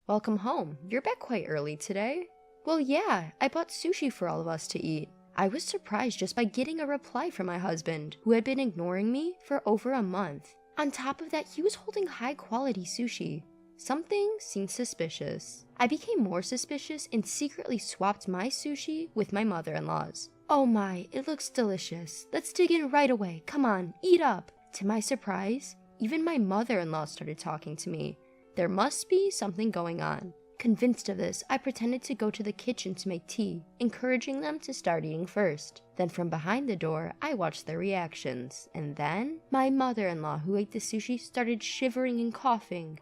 Welcome home. You're back quite early today. Well, yeah, I bought sushi for all of us to eat. I was surprised just by getting a reply from my husband, who had been ignoring me for over a month. On top of that, he was holding high-quality sushi. Something seemed suspicious. I became more suspicious and secretly swapped my sushi with my mother-in-law's. Oh my, it looks delicious. Let's dig in right away. Come on, eat up. To my surprise, even my mother-in-law started talking to me. There must be something going on. Convinced of this, I pretended to go to the kitchen to make tea, encouraging them to start eating first. Then from behind the door, I watched their reactions. And then, my mother-in-law who ate the sushi started shivering and coughing.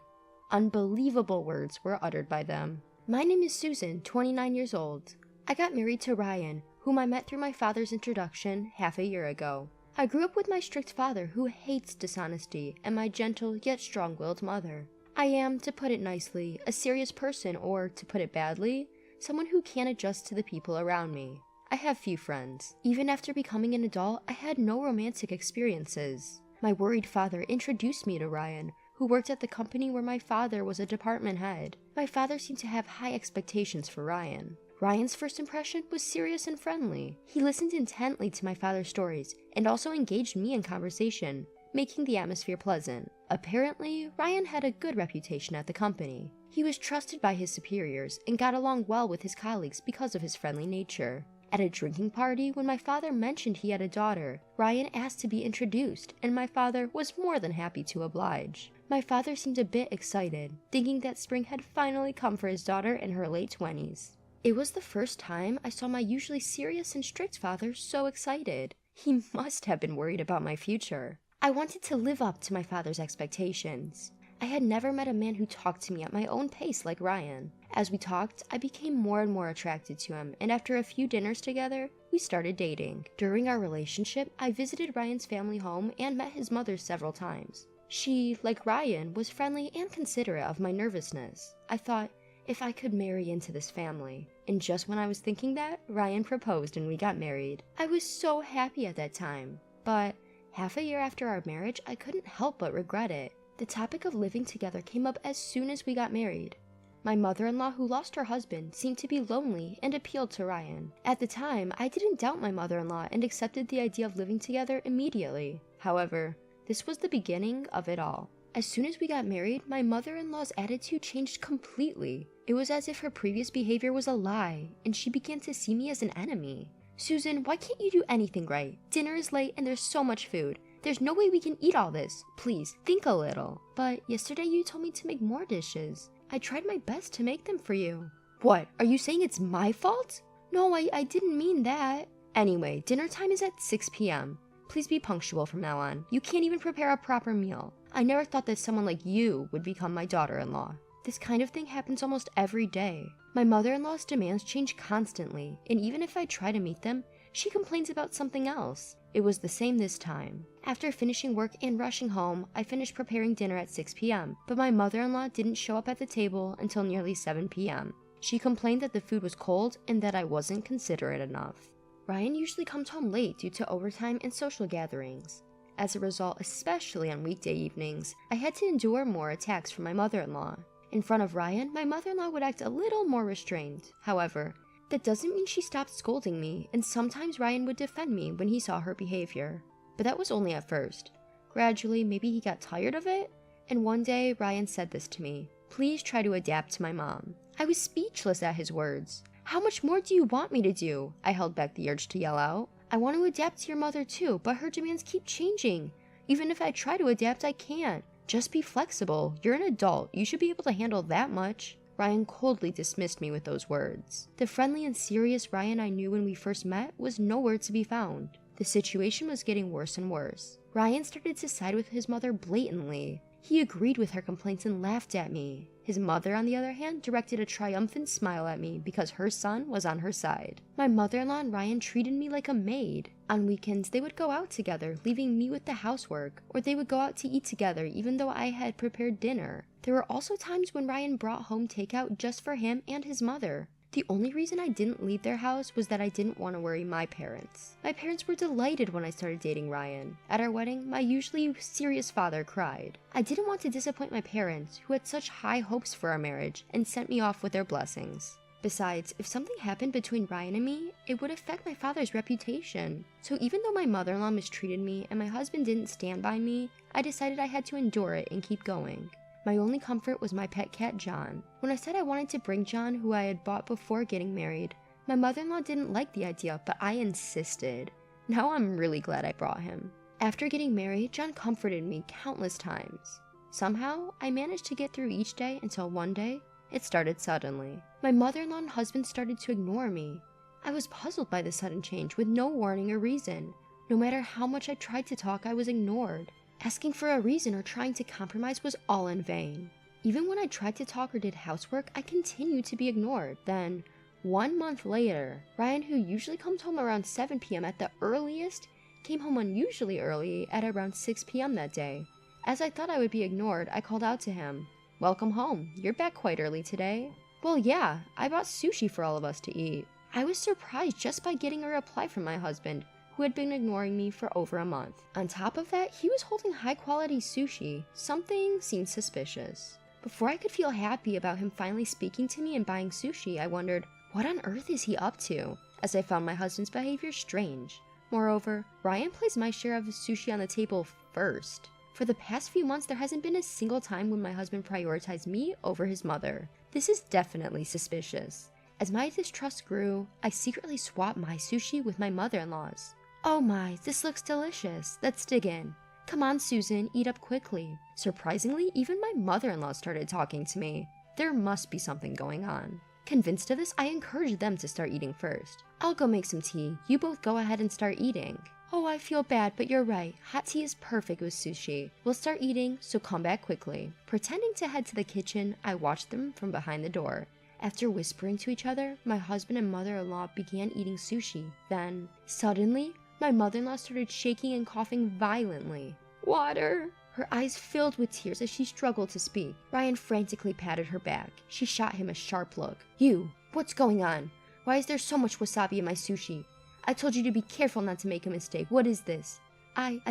Unbelievable words were uttered by them. My name is Susan, 29 years old. I got married to Ryan, whom I met through my father's introduction half a year ago. I grew up with my strict father who hates dishonesty and my gentle yet strong-willed mother. I am, to put it nicely, a serious person, or, to put it badly, someone who can't adjust to the people around me. I have few friends. Even after becoming an adult, I had no romantic experiences. My worried father introduced me to Ryan, who worked at the company where my father was a department head. My father seemed to have high expectations for Ryan. Ryan's first impression was serious and friendly. He listened intently to my father's stories, and also engaged me in conversation, making the atmosphere pleasant. Apparently, Ryan had a good reputation at the company. He was trusted by his superiors and got along well with his colleagues because of his friendly nature. At a drinking party, when my father mentioned he had a daughter, Ryan asked to be introduced, and my father was more than happy to oblige. My father seemed a bit excited, thinking that spring had finally come for his daughter in her late 20s. It was the first time I saw my usually serious and strict father so excited. He must have been worried about my future. I wanted to live up to my father's expectations. I had never met a man who talked to me at my own pace like Ryan. As we talked, I became more and more attracted to him, and after a few dinners together, we started dating. During our relationship, I visited Ryan's family home and met his mother several times. She, like Ryan, was friendly and considerate of my nervousness. I thought, if I could marry into this family. And just when I was thinking that, Ryan proposed and we got married. I was so happy at that time. But half a year after our marriage, I couldn't help but regret it. The topic of living together came up as soon as we got married. My mother-in-law, who lost her husband, seemed to be lonely and appealed to Ryan. At the time, I didn't doubt my mother-in-law and accepted the idea of living together immediately. However, this was the beginning of it all. As soon as we got married, my mother-in-law's attitude changed completely. It was as if her previous behavior was a lie, and she began to see me as an enemy. Susan, why can't you do anything right? Dinner is late and there's so much food. There's no way we can eat all this. Please, think a little. But yesterday you told me to make more dishes. I tried my best to make them for you. What, are you saying it's my fault? No, I didn't mean that. Anyway, dinner time is at 6 p.m. Please be punctual from now on. You can't even prepare a proper meal. I never thought that someone like you would become my daughter-in-law. This kind of thing happens almost every day. My mother-in-law's demands change constantly, and even if I try to meet them, she complains about something else. It was the same this time. After finishing work and rushing home, I finished preparing dinner at 6 p.m., but my mother-in-law didn't show up at the table until nearly 7 p.m. She complained that the food was cold and that I wasn't considerate enough. Ryan usually comes home late due to overtime and social gatherings. As a result, especially on weekday evenings, I had to endure more attacks from my mother-in-law. In front of Ryan, my mother-in-law would act a little more restrained. However, that doesn't mean she stopped scolding me, and sometimes Ryan would defend me when he saw her behavior. But that was only at first. Gradually, maybe he got tired of it, and one day Ryan said this to me: "Please try to adapt to my mom." I was speechless at his words. How much more do you want me to do? I held back the urge to yell out. I want to adapt to your mother too, but her demands keep changing. Even if I try to adapt, I can't. Just be flexible. You're an adult. You should be able to handle that much. Ryan coldly dismissed me with those words. The friendly and serious Ryan I knew when we first met was nowhere to be found. The situation was getting worse and worse. Ryan started to side with his mother blatantly. He agreed with her complaints and laughed at me. His mother, on the other hand, directed a triumphant smile at me because her son was on her side. My mother-in-law and Ryan treated me like a maid. On weekends, they would go out together, leaving me with the housework, or they would go out to eat together even though I had prepared dinner. There were also times when Ryan brought home takeout just for him and his mother. The only reason I didn't leave their house was that I didn't want to worry my parents. My parents were delighted when I started dating Ryan. At our wedding, my usually serious father cried. I didn't want to disappoint my parents, who had such high hopes for our marriage, and sent me off with their blessings. Besides, if something happened between Ryan and me, it would affect my father's reputation. So even though my mother-in-law mistreated me and my husband didn't stand by me, I decided I had to endure it and keep going. My only comfort was my pet cat, John. When I said I wanted to bring John, who I had bought before getting married, my mother-in-law didn't like the idea, but I insisted. Now I'm really glad I brought him. After getting married, John comforted me countless times. Somehow, I managed to get through each day until one day, it started suddenly. My mother-in-law and husband started to ignore me. I was puzzled by the sudden change with no warning or reason. No matter how much I tried to talk, I was ignored. Asking for a reason or trying to compromise was all in vain. Even when I tried to talk or did housework, I continued to be ignored. Then, 1 month later, Ryan, who usually comes home around 7 p.m. at the earliest, came home unusually early at around 6 p.m. that day. As I thought I would be ignored, I called out to him. "Welcome home. You're back quite early today." "Well, yeah, I bought sushi for all of us to eat." I was surprised just by getting a reply from my husband, who had been ignoring me for over a month. On top of that, he was holding high-quality sushi. Something seemed suspicious. Before I could feel happy about him finally speaking to me and buying sushi, I wondered, what on earth is he up to? As I found my husband's behavior strange. Moreover, Ryan placed my share of the sushi on the table first. For the past few months, there hasn't been a single time when my husband prioritized me over his mother. This is definitely suspicious. As my distrust grew, I secretly swapped my sushi with my mother-in-law's. "Oh my, this looks delicious. Let's dig in." "Come on, Susan, eat up quickly." Surprisingly, even my mother-in-law started talking to me. There must be something going on. Convinced of this, I encouraged them to start eating first. "I'll go make some tea. You both go ahead and start eating." "Oh, I feel bad, but you're right. Hot tea is perfect with sushi. We'll start eating, so come back quickly." Pretending to head to the kitchen, I watched them from behind the door. After whispering to each other, my husband and mother-in-law began eating sushi. Then, suddenly, my mother-in-law started shaking and coughing violently. "Water!" Her eyes filled with tears as she struggled to speak. Ryan frantically patted her back. She shot him a sharp look. "You! What's going on? Why is there so much wasabi in my sushi? I told you to be careful not to make a mistake. What is this?" I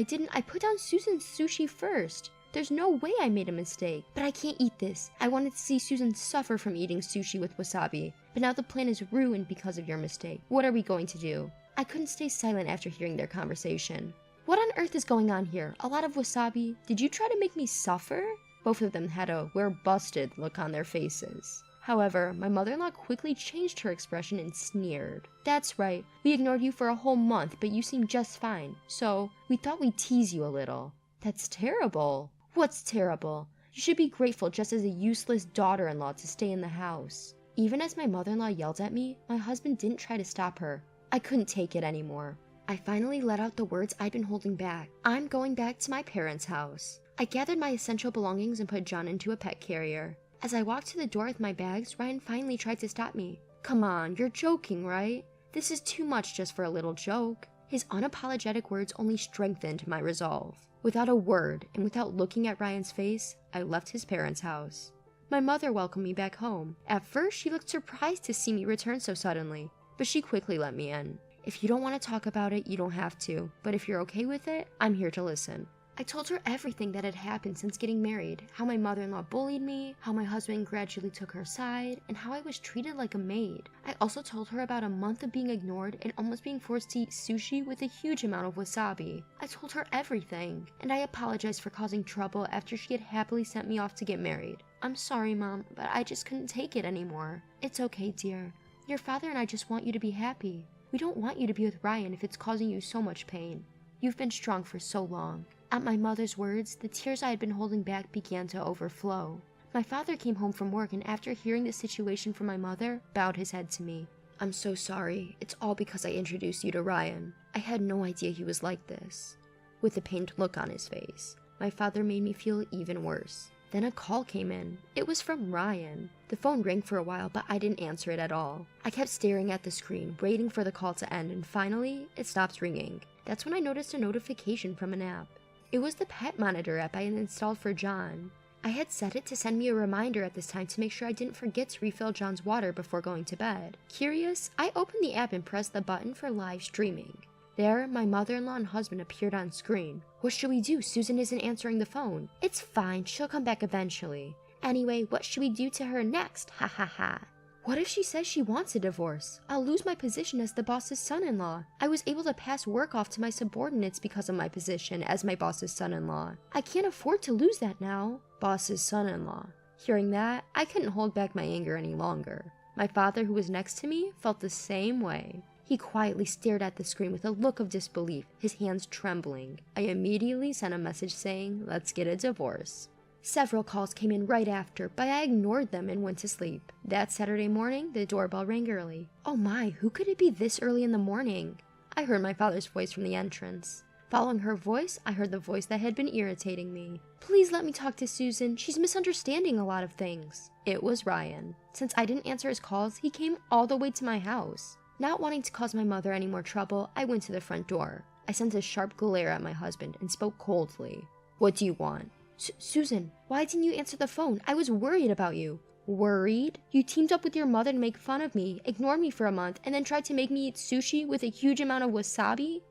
put down Susan's sushi first. There's no way I made a mistake. But I can't eat this. I wanted to see Susan suffer from eating sushi with wasabi. But now the plan is ruined because of your mistake. What are we going to do?" I couldn't stay silent after hearing their conversation. "What on earth is going on here? A lot of wasabi? Did you try to make me suffer?" Both of them had a "we're busted" look on their faces. However, my mother-in-law quickly changed her expression and sneered. "That's right. We ignored you for a whole month, but you seemed just fine. So, we thought we'd tease you a little." "That's terrible." "What's terrible? You should be grateful just as a useless daughter-in-law to stay in the house." Even as my mother-in-law yelled at me, my husband didn't try to stop her. I couldn't take it anymore. I finally let out the words I'd been holding back. "I'm going back to my parents' house." I gathered my essential belongings and put John into a pet carrier. As I walked to the door with my bags, Ryan finally tried to stop me. "Come on, you're joking, right? This is too much just for a little joke." His unapologetic words only strengthened my resolve. Without a word, and without looking at Ryan's face, I left his parents' house. My mother welcomed me back home. At first, she looked surprised to see me return so suddenly, but she quickly let me in. "If you don't want to talk about it, you don't have to, but if you're okay with it, I'm here to listen." I told her everything that had happened since getting married, how my mother-in-law bullied me, how my husband gradually took her side, and how I was treated like a maid. I also told her about a month of being ignored and almost being forced to eat sushi with a huge amount of wasabi. I told her everything, and I apologized for causing trouble after she had happily sent me off to get married. "I'm sorry, Mom, but I just couldn't take it anymore." "It's okay, dear. Your father and I just want you to be happy. We don't want you to be with Ryan if it's causing you so much pain. You've been strong for so long." At my mother's words, the tears I had been holding back began to overflow. My father came home from work and after hearing the situation from my mother, bowed his head to me. "I'm so sorry. It's all because I introduced you to Ryan. I had no idea he was like this." With a pained look on his face, my father made me feel even worse. Then a call came in. It was from Ryan. The phone rang for a while, but I didn't answer it at all. I kept staring at the screen, waiting for the call to end, and finally, it stopped ringing. That's when I noticed a notification from an app. It was the pet monitor app I had installed for John. I had set it to send me a reminder at this time to make sure I didn't forget to refill John's water before going to bed. Curious, I opened the app and pressed the button for live streaming. There, my mother-in-law and husband appeared on screen. What should we do? Susan isn't answering the phone. It's fine, she'll come back eventually. Anyway, what should we do to her next? Ha ha ha. What if she says she wants a divorce? I'll lose my position as the boss's son-in-law. I was able to pass work off to my subordinates because of my position as my boss's son-in-law. I can't afford to lose that now. Boss's son-in-law. Hearing that, I couldn't hold back my anger any longer. My father, who was next to me, felt the same way. He quietly stared at the screen with a look of disbelief, his hands trembling. I immediately sent a message saying, "Let's get a divorce." Several calls came in right after, but I ignored them and went to sleep. That Saturday morning, the doorbell rang early. Oh my, who could it be this early in the morning? I heard my father's voice from the entrance. Following her voice, I heard the voice that had been irritating me. Please let me talk to Susan. She's misunderstanding a lot of things. It was Ryan. Since I didn't answer his calls, he came all the way to my house. Not wanting to cause my mother any more trouble, I went to the front door. I sent a sharp glare at my husband and spoke coldly. What do you want? Susan, why didn't you answer the phone? I was worried about you. Worried? You teamed up with your mother to make fun of me, ignored me for a month, and then tried to make me eat sushi with a huge amount of wasabi?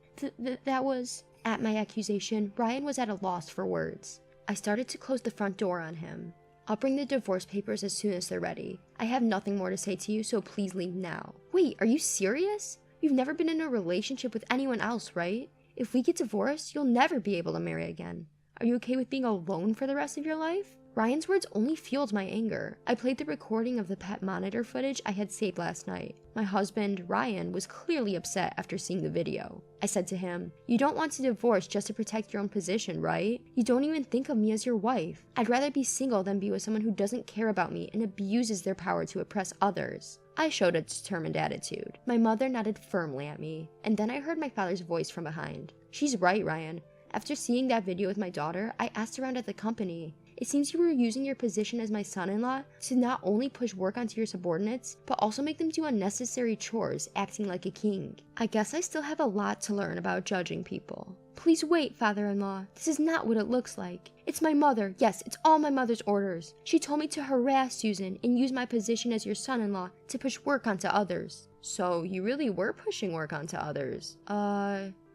That was... At my accusation, Ryan was at a loss for words. I started to close the front door on him. I'll bring the divorce papers as soon as they're ready. I have nothing more to say to you, so please leave now. Wait, are you serious? You've never been in a relationship with anyone else, right? If we get divorced, you'll never be able to marry again. Are you okay with being alone for the rest of your life? Ryan's words only fueled my anger. I played the recording of the pet monitor footage I had saved last night. My husband, Ryan, was clearly upset after seeing the video. I said to him, "You don't want to divorce just to protect your own position, right? You don't even think of me as your wife. I'd rather be single than be with someone who doesn't care about me and abuses their power to oppress others." I showed a determined attitude. My mother nodded firmly at me, and then I heard my father's voice from behind. "She's right, Ryan. After seeing that video with my daughter, I asked around at the company. It seems you were using your position as my son-in-law to not only push work onto your subordinates, but also make them do unnecessary chores, acting like a king. I guess I still have a lot to learn about judging people." "Please wait, father-in-law. This is not what it looks like. It's my mother. Yes, it's all my mother's orders. She told me to harass Susan and use my position as your son-in-law to push work onto others." So you really were pushing work onto others?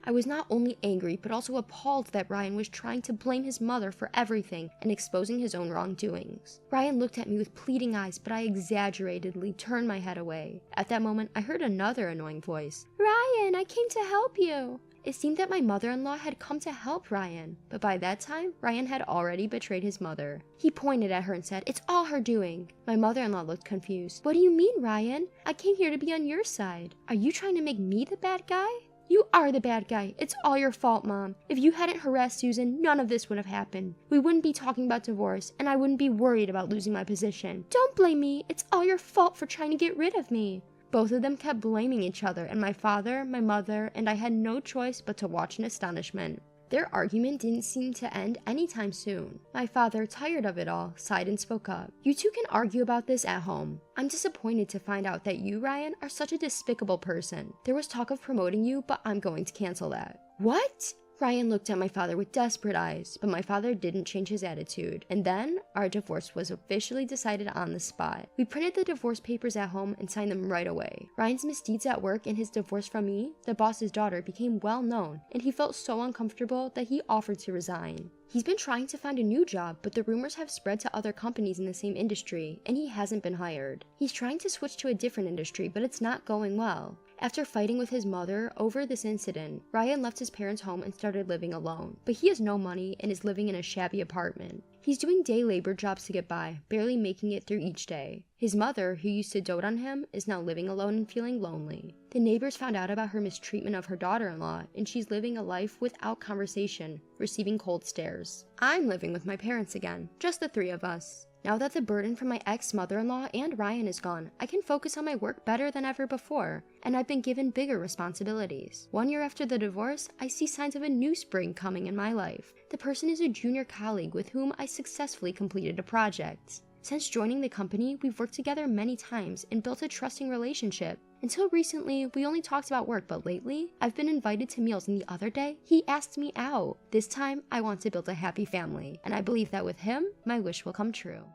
I was not only angry, but also appalled that Ryan was trying to blame his mother for everything and exposing his own wrongdoings. Ryan looked at me with pleading eyes, but I exaggeratedly turned my head away. At that moment, I heard another annoying voice. "Ryan, I came to help you." It seemed that my mother-in-law had come to help Ryan, but by that time, Ryan had already betrayed his mother. He pointed at her and said, "It's all her doing." My mother-in-law looked confused. "What do you mean, Ryan? I came here to be on your side. Are you trying to make me the bad guy?" "You are the bad guy. It's all your fault, Mom. If you hadn't harassed Susan, none of this would have happened. We wouldn't be talking about divorce, and I wouldn't be worried about losing my position. Don't blame me. It's all your fault for trying to get rid of me." Both of them kept blaming each other, and my father, my mother, and I had no choice but to watch in astonishment. Their argument didn't seem to end anytime soon. My father, tired of it all, sighed and spoke up. "You two can argue about this at home. I'm disappointed to find out that you, Ryan, are such a despicable person. There was talk of promoting you, but I'm going to cancel that." "What?" Ryan looked at my father with desperate eyes, but my father didn't change his attitude. And then, our divorce was officially decided on the spot. We printed the divorce papers at home and signed them right away. Ryan's misdeeds at work and his divorce from me, the boss's daughter, became well known, and he felt so uncomfortable that he offered to resign. He's been trying to find a new job, but the rumors have spread to other companies in the same industry, and he hasn't been hired. He's trying to switch to a different industry, but it's not going well. After fighting with his mother over this incident, Ryan left his parents' home and started living alone. But he has no money and is living in a shabby apartment. He's doing day labor jobs to get by, barely making it through each day. His mother, who used to dote on him, is now living alone and feeling lonely. The neighbors found out about her mistreatment of her daughter-in-law, and she's living a life without conversation, receiving cold stares. I'm living with my parents again, just the three of us. Now that the burden from my ex-mother-in-law and Ryan is gone, I can focus on my work better than ever before, and I've been given bigger responsibilities. 1 year after the divorce, I see signs of a new spring coming in my life. The person is a junior colleague with whom I successfully completed a project. Since joining the company, we've worked together many times and built a trusting relationship. Until recently, we only talked about work, but lately, I've been invited to meals, and the other day, he asked me out. This time, I want to build a happy family, and I believe that with him, my wish will come true.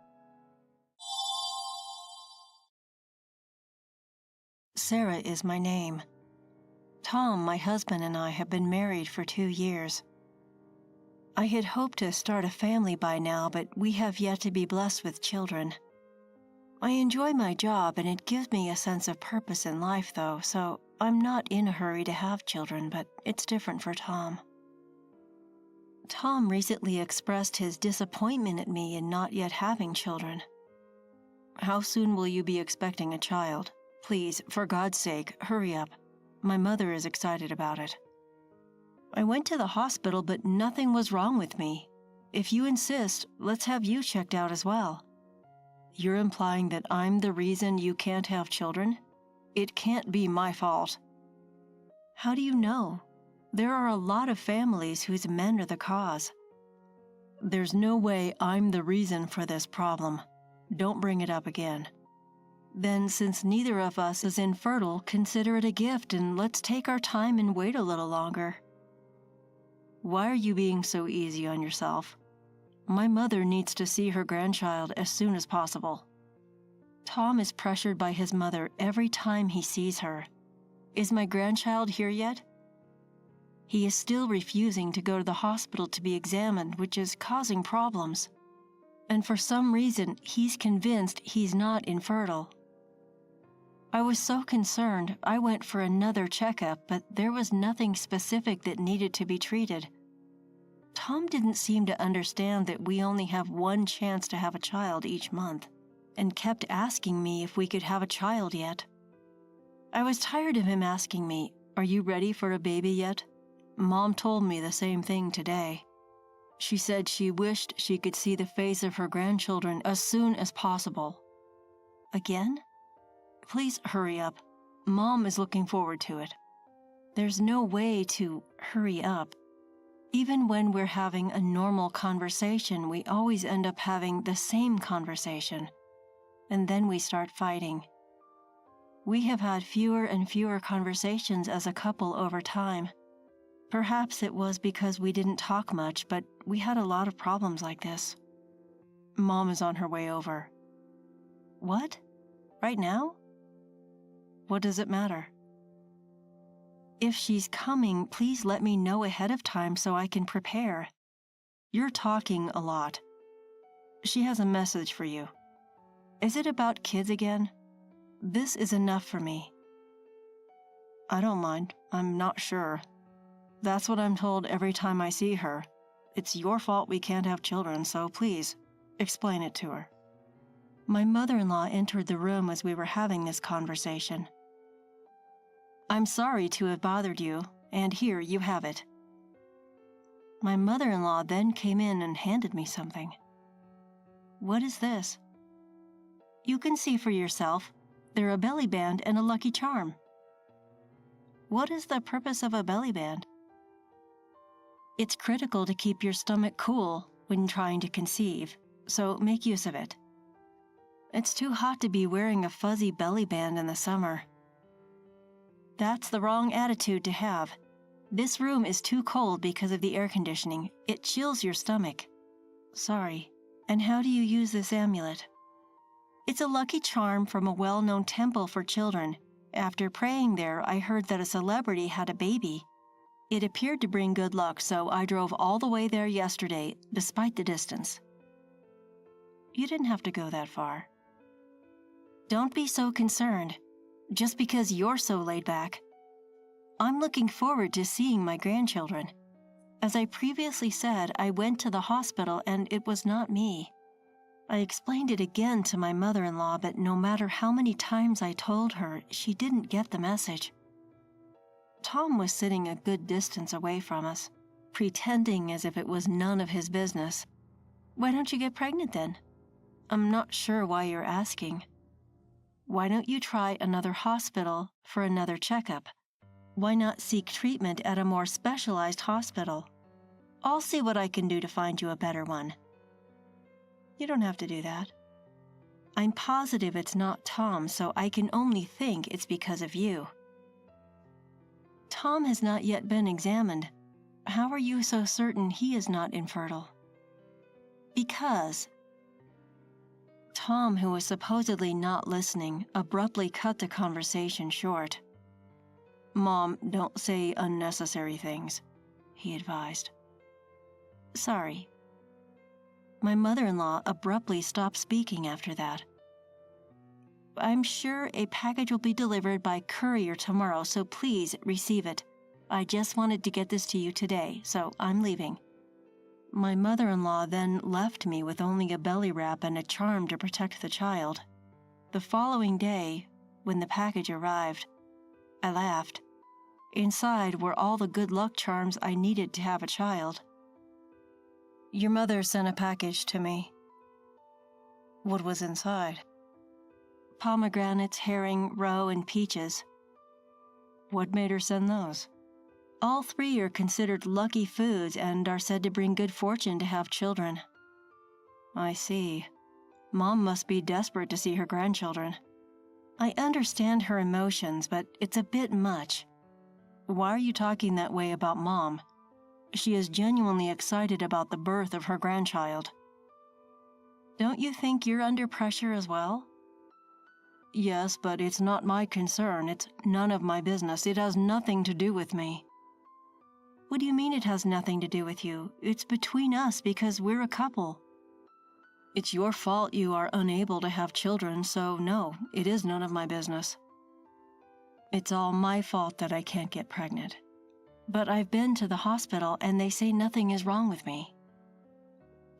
Sarah is my name. Tom, my husband, and I have been married for 2 years. I had hoped to start a family by now, but we have yet to be blessed with children. I enjoy my job and it gives me a sense of purpose in life, though, so I'm not in a hurry to have children, but it's different for Tom. Tom recently expressed his disappointment at me in not yet having children. How soon will you be expecting a child? Please, for God's sake, hurry up. My mother is excited about it. I went to the hospital, but nothing was wrong with me. If you insist, let's have you checked out as well. You're implying that I'm the reason you can't have children? It can't be my fault. How do you know? There are a lot of families whose men are the cause. There's no way I'm the reason for this problem. Don't bring it up again. Then, since neither of us is infertile, consider it a gift and let's take our time and wait a little longer. Why are you being so easy on yourself? My mother needs to see her grandchild as soon as possible. Tom is pressured by his mother every time he sees her. Is my grandchild here yet? He is still refusing to go to the hospital to be examined, which is causing problems. And for some reason, he's convinced he's not infertile. I was so concerned, I went for another checkup, but there was nothing specific that needed to be treated. Tom didn't seem to understand that we only have one chance to have a child each month, and kept asking me if we could have a child yet. I was tired of him asking me, "Are you ready for a baby yet?" Mom told me the same thing today. She said she wished she could see the face of her grandchildren as soon as possible. Again? Please hurry up. Mom is looking forward to it. There's no way to hurry up. Even when we're having a normal conversation, we always end up having the same conversation. And then we start fighting. We have had fewer and fewer conversations as a couple over time. Perhaps it was because we didn't talk much, but we had a lot of problems like this. Mom is on her way over. What? Right now? What does it matter? If she's coming, please let me know ahead of time so I can prepare. You're talking a lot. She has a message for you. Is it about kids again? This is enough for me. I don't mind. I'm not sure. That's what I'm told every time I see her. It's your fault we can't have children, so please, explain it to her. My mother-in-law entered the room as we were having this conversation. I'm sorry to have bothered you, and here you have it. My mother-in-law then came in and handed me something. What is this? You can see for yourself. They're a belly band and a lucky charm. What is the purpose of a belly band? It's critical to keep your stomach cool when trying to conceive, so make use of it. It's too hot to be wearing a fuzzy belly band in the summer. That's the wrong attitude to have. This room is too cold because of the air conditioning. It chills your stomach. Sorry. And how do you use this amulet? It's a lucky charm from a well-known temple for children. After praying there, I heard that a celebrity had a baby. It appeared to bring good luck, so I drove all the way there yesterday, despite the distance. You didn't have to go that far. Don't be so concerned, just because you're so laid back. I'm looking forward to seeing my grandchildren. As I previously said, I went to the hospital and it was not me. I explained it again to my mother-in-law, but no matter how many times I told her, she didn't get the message. Tom was sitting a good distance away from us, pretending as if it was none of his business. Why don't you get pregnant then? I'm not sure why you're asking. Why don't you try another hospital for another checkup? Why not seek treatment at a more specialized hospital? I'll see what I can do to find you a better one. You don't have to do that. I'm positive it's not Tom, so I can only think it's because of you. Tom has not yet been examined. How are you so certain he is not infertile? Because Tom, who was supposedly not listening, abruptly cut the conversation short. Mom, don't say unnecessary things, he advised. Sorry. My mother-in-law abruptly stopped speaking after that. I'm sure a package will be delivered by courier tomorrow, so please receive it. I just wanted to get this to you today, so I'm leaving. My mother-in-law then left me with only a belly wrap and a charm to protect the child. The following day, when the package arrived, I laughed. Inside were all the good luck charms I needed to have a child. Your mother sent a package to me. What was inside? Pomegranates, herring, roe, and peaches. What made her send those? All three are considered lucky foods and are said to bring good fortune to have children. I see. Mom must be desperate to see her grandchildren. I understand her emotions, but it's a bit much. Why are you talking that way about Mom? She is genuinely excited about the birth of her grandchild. Don't you think you're under pressure as well? Yes, but it's not my concern. It's none of my business. It has nothing to do with me. What do you mean it has nothing to do with you? It's between us because we're a couple. It's your fault you are unable to have children, so no, it is none of my business. It's all my fault that I can't get pregnant. But I've been to the hospital and they say nothing is wrong with me.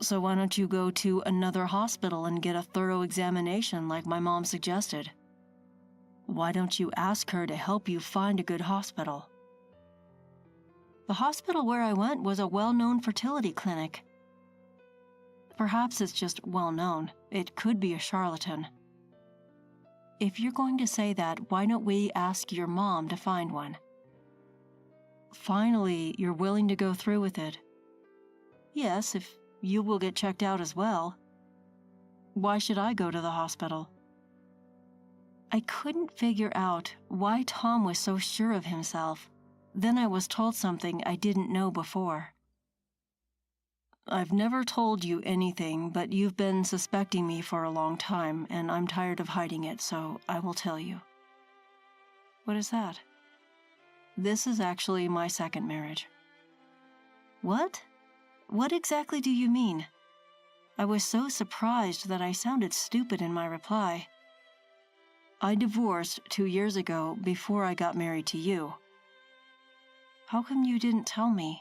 So why don't you go to another hospital and get a thorough examination like my mom suggested? Why don't you ask her to help you find a good hospital? The hospital where I went was a well-known fertility clinic. Perhaps it's just well-known. It could be a charlatan. If you're going to say that, why don't we ask your mom to find one? Finally, you're willing to go through with it. Yes, if you will get checked out as well. Why should I go to the hospital? I couldn't figure out why Tom was so sure of himself. Then I was told something I didn't know before. I've never told you anything, but you've been suspecting me for a long time, and I'm tired of hiding it, so I will tell you. What is that? This is actually my second marriage. What? What exactly do you mean? I was so surprised that I sounded stupid in my reply. I divorced 2 years ago before I got married to you. How come you didn't tell me?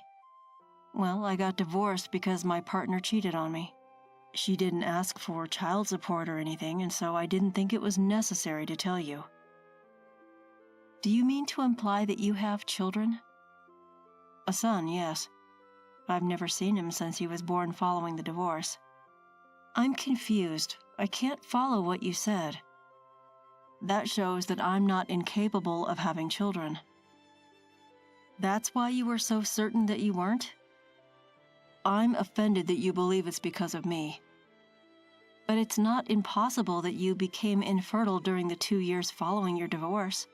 Well, I got divorced because my partner cheated on me. She didn't ask for child support or anything, and so I didn't think it was necessary to tell you. Do you mean to imply that you have children? A son, yes. I've never seen him since he was born following the divorce. I'm confused. I can't follow what you said. That shows that I'm not incapable of having children. That's why you were so certain that you weren't? I'm offended that you believe it's because of me. But it's not impossible that you became infertile during the 2 years following your divorce.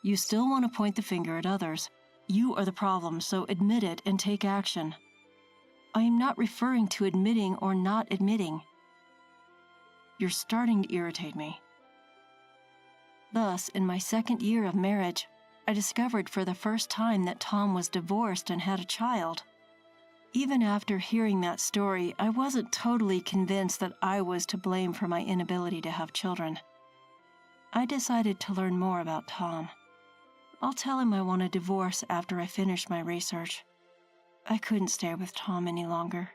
You still want to point the finger at others. You are the problem, so admit it and take action. I am not referring to admitting or not admitting. You're starting to irritate me. Thus, in my second year of marriage, I discovered for the first time that Tom was divorced and had a child. Even after hearing that story, I wasn't totally convinced that I was to blame for my inability to have children. I decided to learn more about Tom. I'll tell him I want a divorce after I finish my research. I couldn't stay with Tom any longer.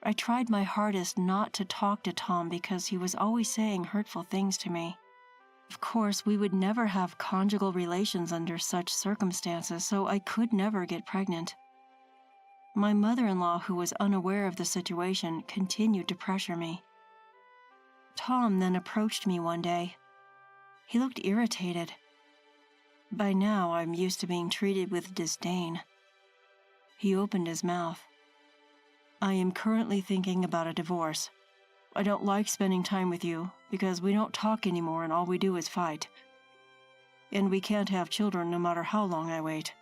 I tried my hardest not to talk to Tom because he was always saying hurtful things to me. Of course, we would never have conjugal relations under such circumstances, so I could never get pregnant. My mother-in-law, who was unaware of the situation, continued to pressure me. Tom then approached me one day. He looked irritated. By now, I'm used to being treated with disdain. He opened his mouth. I am currently thinking about a divorce. I don't like spending time with you because we don't talk anymore and all we do is fight. And we can't have children no matter how long I wait.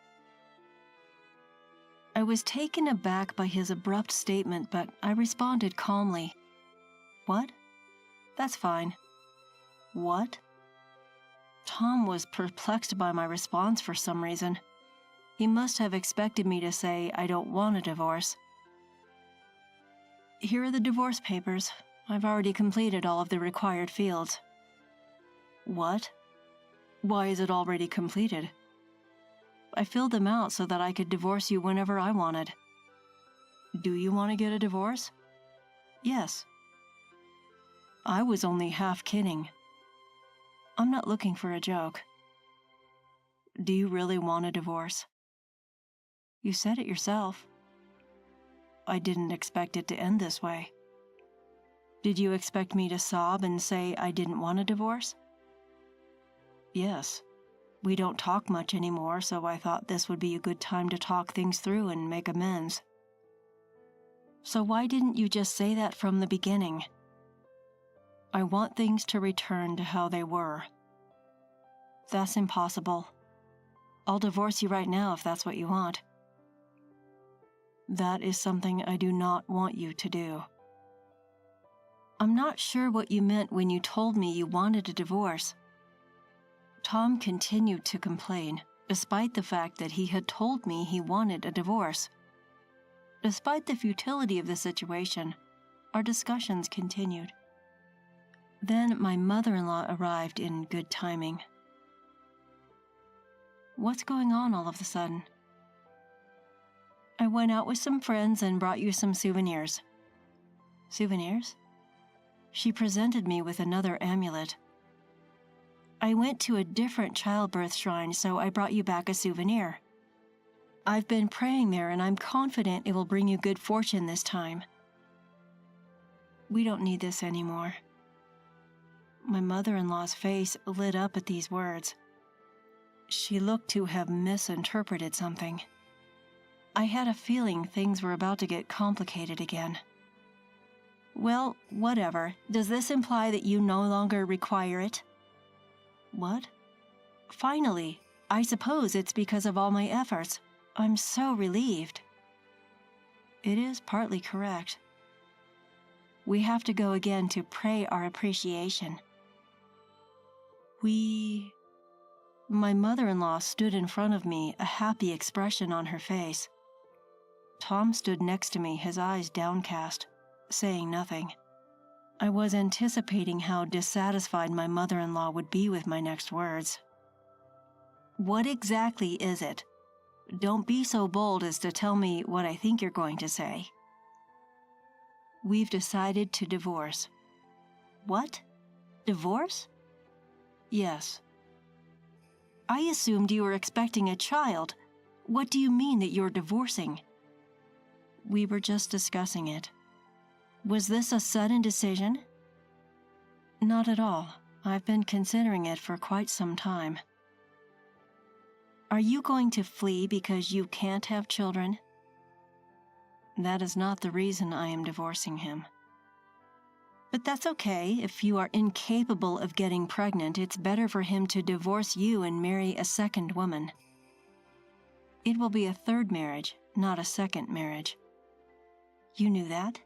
I was taken aback by his abrupt statement, but I responded calmly. What? That's fine. What? Tom was perplexed by my response for some reason. He must have expected me to say I don't want a divorce. Here are the divorce papers. I've already completed all of the required fields. What? Why is it already completed? I filled them out so that I could divorce you whenever I wanted. Do you want to get a divorce? Yes. I was only half kidding. I'm not looking for a joke. Do you really want a divorce? You said it yourself. I didn't expect it to end this way. Did you expect me to sob and say I didn't want a divorce? Yes. We don't talk much anymore, so I thought this would be a good time to talk things through and make amends. So why didn't you just say that from the beginning? I want things to return to how they were. That's impossible. I'll divorce you right now if that's what you want. That is something I do not want you to do. I'm not sure what you meant when you told me you wanted a divorce. Tom continued to complain, despite the fact that he had told me he wanted a divorce. Despite the futility of the situation, our discussions continued. Then my mother-in-law arrived in good timing. What's going on all of a sudden? I went out with some friends and brought you some souvenirs. Souvenirs? She presented me with another amulet. I went to a different childbirth shrine, so I brought you back a souvenir. I've been praying there, and I'm confident it will bring you good fortune this time. We don't need this anymore. My mother-in-law's face lit up at these words. She looked to have misinterpreted something. I had a feeling things were about to get complicated again. Well, whatever. Does this imply that you no longer require it? What? Finally, I suppose it's because of all my efforts. I'm so relieved. It is partly correct. We have to go again to pray our appreciation. My mother-in-law stood in front of me, a happy expression on her face. Tom stood next to me, his eyes downcast, saying nothing. I was anticipating how dissatisfied my mother-in-law would be with my next words. What exactly is it? Don't be so bold as to tell me what I think you're going to say. We've decided to divorce. What? Divorce? Yes. I assumed you were expecting a child. What do you mean that you're divorcing? We were just discussing it. Was this a sudden decision? Not at all. I've been considering it for quite some time. Are you going to flee because you can't have children? That is not the reason I am divorcing him. But that's okay. If you are incapable of getting pregnant, it's better for him to divorce you and marry a second woman. It will be a third marriage, not a second marriage. You knew that?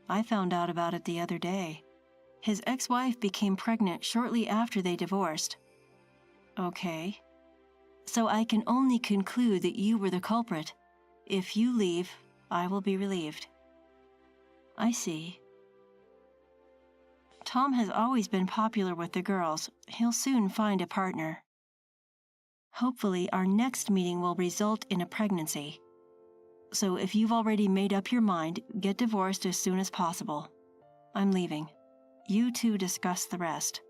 I found out about it the other day. His ex-wife became pregnant shortly after they divorced. Okay. So I can only conclude that you were the culprit. If you leave, I will be relieved. I see. Tom has always been popular with the girls. He'll soon find a partner. Hopefully, our next meeting will result in a pregnancy. So if you've already made up your mind, get divorced as soon as possible. I'm leaving. You two discuss the rest.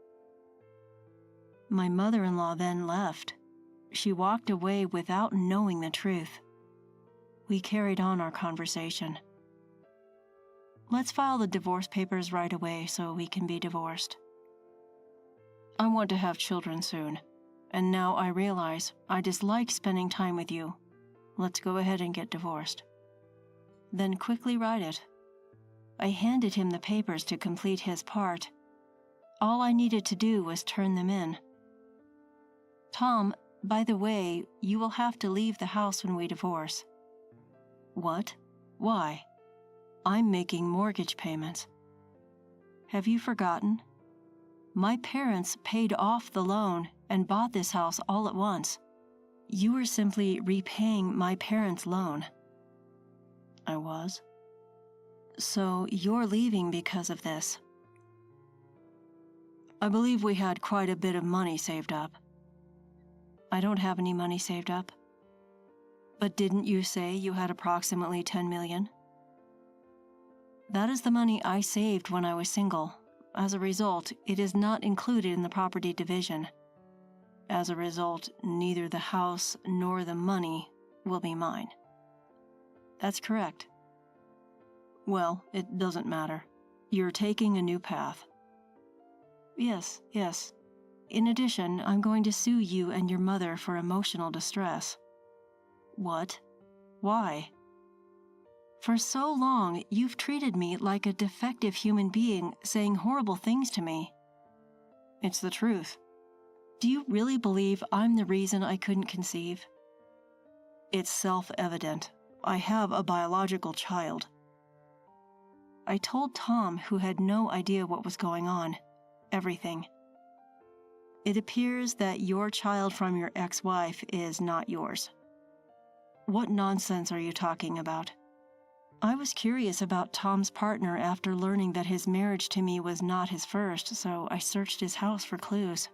My mother-in-law then left. She walked away without knowing the truth. We carried on our conversation. Let's file the divorce papers right away so we can be divorced. I want to have children soon, and now I realize I dislike spending time with you. Let's go ahead and get divorced. Then quickly write it. I handed him the papers to complete his part. All I needed to do was turn them in. Tom, by the way, you will have to leave the house when we divorce. What? Why? I'm making mortgage payments. Have you forgotten? My parents paid off the loan and bought this house all at once. You were simply repaying my parents' loan. I was. So you're leaving because of this. I believe we had quite a bit of money saved up. I don't have any money saved up. But didn't you say you had approximately 10 million? That is the money I saved when I was single. As a result, it is not included in the property division. As a result, neither the house nor the money will be mine. That's correct. Well, it doesn't matter. You're taking a new path. Yes. In addition, I'm going to sue you and your mother for emotional distress. What? Why? For so long, you've treated me like a defective human being, saying horrible things to me. It's the truth. Do you really believe I'm the reason I couldn't conceive? It's self-evident. I have a biological child. I told Tom, who had no idea what was going on, everything. It appears that your child from your ex-wife is not yours. What nonsense are you talking about? I was curious about Tom's partner after learning that his marriage to me was not his first, so I searched his house for clues.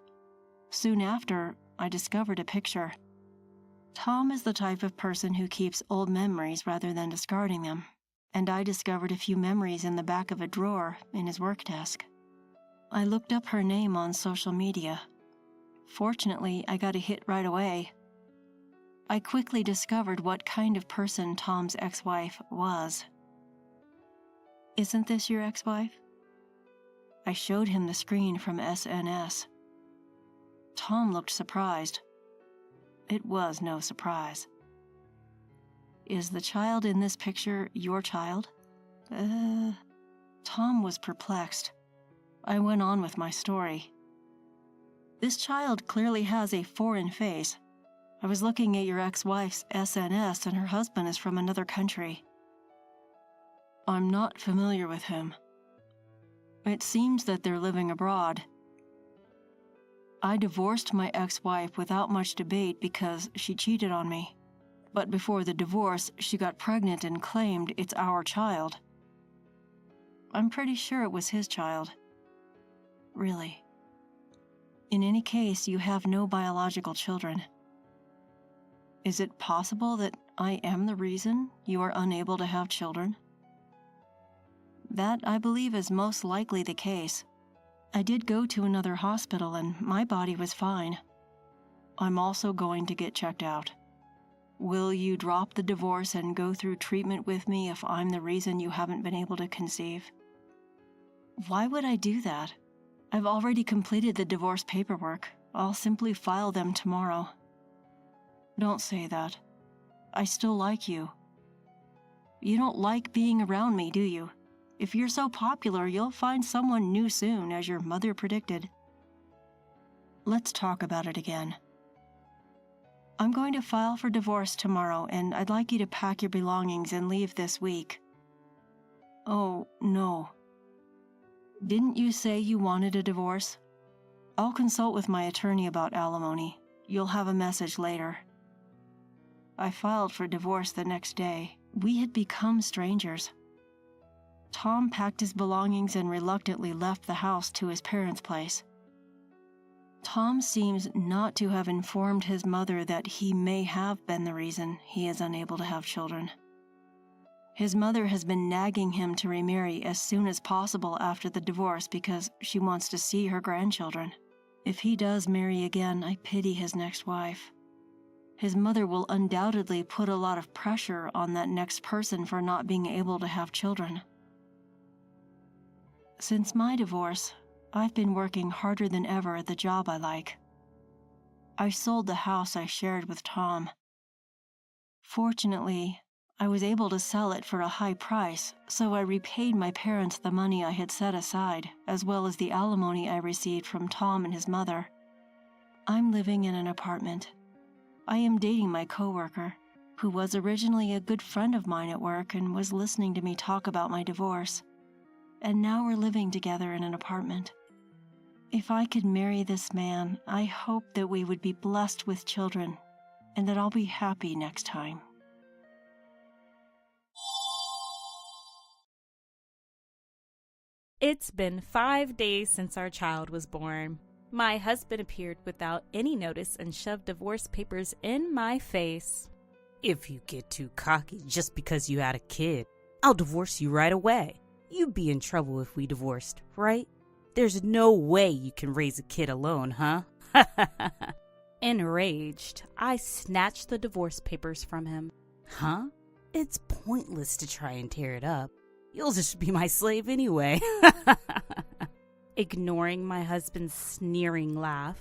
Soon after, I discovered a picture. Tom is the type of person who keeps old memories rather than discarding them, and I discovered a few memories in the back of a drawer in his work desk. I looked up her name on social media. Fortunately, I got a hit right away. I quickly discovered what kind of person Tom's ex-wife was. Isn't this your ex-wife? I showed him the screen from SNS. Tom looked surprised. It was no surprise. Is the child in this picture your child? Tom was perplexed. I went on with my story. This child clearly has a foreign face. I was looking at your ex-wife's SNS and her husband is from another country. I'm not familiar with him. It seems that they're living abroad. I divorced my ex-wife without much debate because she cheated on me. But before the divorce, she got pregnant and claimed it's our child. I'm pretty sure it was his child. Really. In any case, you have no biological children. Is it possible that I am the reason you are unable to have children? That, I believe, is most likely the case. I did go to another hospital and my body was fine. I'm also going to get checked out. Will you drop the divorce and go through treatment with me if I'm the reason you haven't been able to conceive? Why would I do that? I've already completed the divorce paperwork. I'll simply file them tomorrow. Don't say that. I still like you. You don't like being around me, do you? If you're so popular, you'll find someone new soon, as your mother predicted. Let's talk about it again. I'm going to file for divorce tomorrow, and I'd like you to pack your belongings and leave this week. Oh, no. Didn't you say you wanted a divorce? I'll consult with my attorney about alimony. You'll have a message later. I filed for divorce the next day. We had become strangers. Tom packed his belongings and reluctantly left the house to his parents' place. Tom seems not to have informed his mother that he may have been the reason he is unable to have children. His mother has been nagging him to remarry as soon as possible after the divorce because she wants to see her grandchildren. If he does marry again, I pity his next wife. His mother will undoubtedly put a lot of pressure on that next person for not being able to have children. Since my divorce, I've been working harder than ever at the job I like. I sold the house I shared with Tom. Fortunately, I was able to sell it for a high price, so I repaid my parents the money I had set aside, as well as the alimony I received from Tom and his mother. I'm living in an apartment. I am dating my coworker, who was originally a good friend of mine at work and was listening to me talk about my divorce. And now we're living together in an apartment. If I could marry this man, I hope that we would be blessed with children, and that I'll be happy next time. It's been 5 days since our child was born. My husband appeared without any notice and shoved divorce papers in my face. If you get too cocky just because you had a kid, I'll divorce you right away. You'd be in trouble if we divorced, right? There's no way you can raise a kid alone, huh? Enraged, I snatched the divorce papers from him. Huh? It's pointless to try and tear it up. You'll just be my slave anyway. Ignoring my husband's sneering laugh,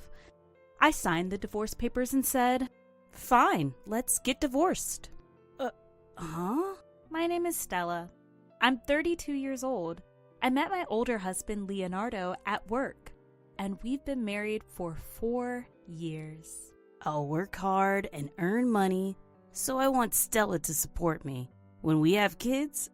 I signed the divorce papers and said, "Fine, let's get divorced." Huh? My name is Stella. I'm 32 years old. I met my older husband, Leonardo, at work, and we've been married for 4 years. I'll work hard and earn money, so I want Stella to support me. When we have kids,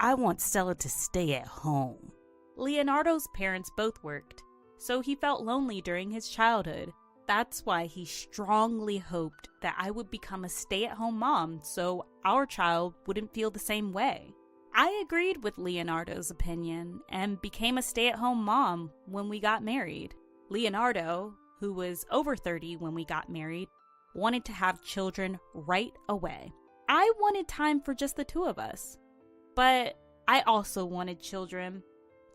I want Stella to stay at home. Leonardo's parents both worked, so he felt lonely during his childhood. That's why he strongly hoped that I would become a stay-at-home mom so our child wouldn't feel the same way. I agreed with Leonardo's opinion and became a stay-at-home mom when we got married. Leonardo, who was over 30 when we got married, wanted to have children right away. I wanted time for just the two of us, but I also wanted children.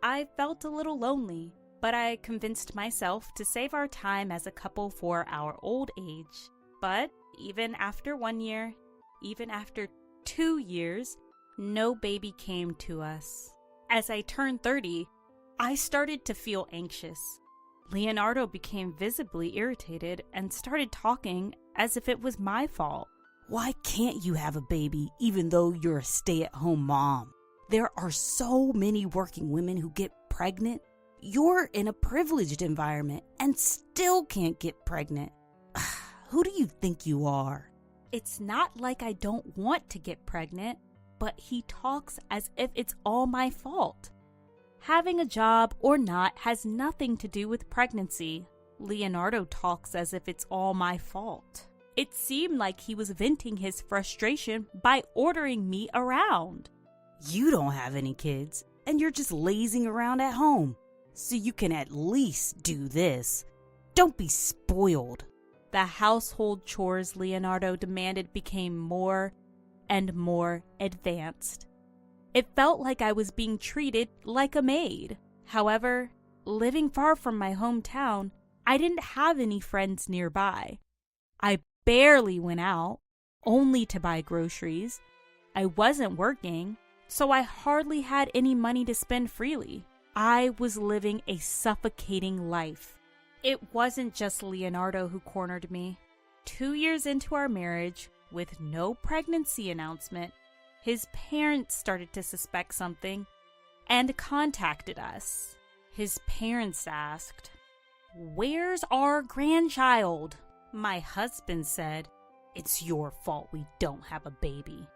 I felt a little lonely, but I convinced myself to save our time as a couple for our old age. But even after 1 year, even after 2 years, no baby came to us. As I turned 30, I started to feel anxious. Leonardo became visibly irritated and started talking as if it was my fault. Why can't you have a baby even though you're a stay-at-home mom? There are so many working women who get pregnant. You're in a privileged environment and still can't get pregnant. Who do you think you are? It's not like I don't want to get pregnant, but he talks as if it's all my fault. Having a job or not has nothing to do with pregnancy. Leonardo talks as if it's all my fault. It seemed like he was venting his frustration by ordering me around. You don't have any kids, and you're just lazing around at home, so you can at least do this. Don't be spoiled. The household chores Leonardo demanded became more and more advanced. It felt like I was being treated like a maid. However, living far from my hometown, I didn't have any friends nearby. I barely went out, only to buy groceries. I wasn't working, so I hardly had any money to spend freely. I was living a suffocating life. It wasn't just Leonardo who cornered me. 2 years into our marriage, with no pregnancy announcement, his parents started to suspect something and contacted us. His parents asked, "Where's our grandchild?" My husband said, "It's your fault we don't have a baby."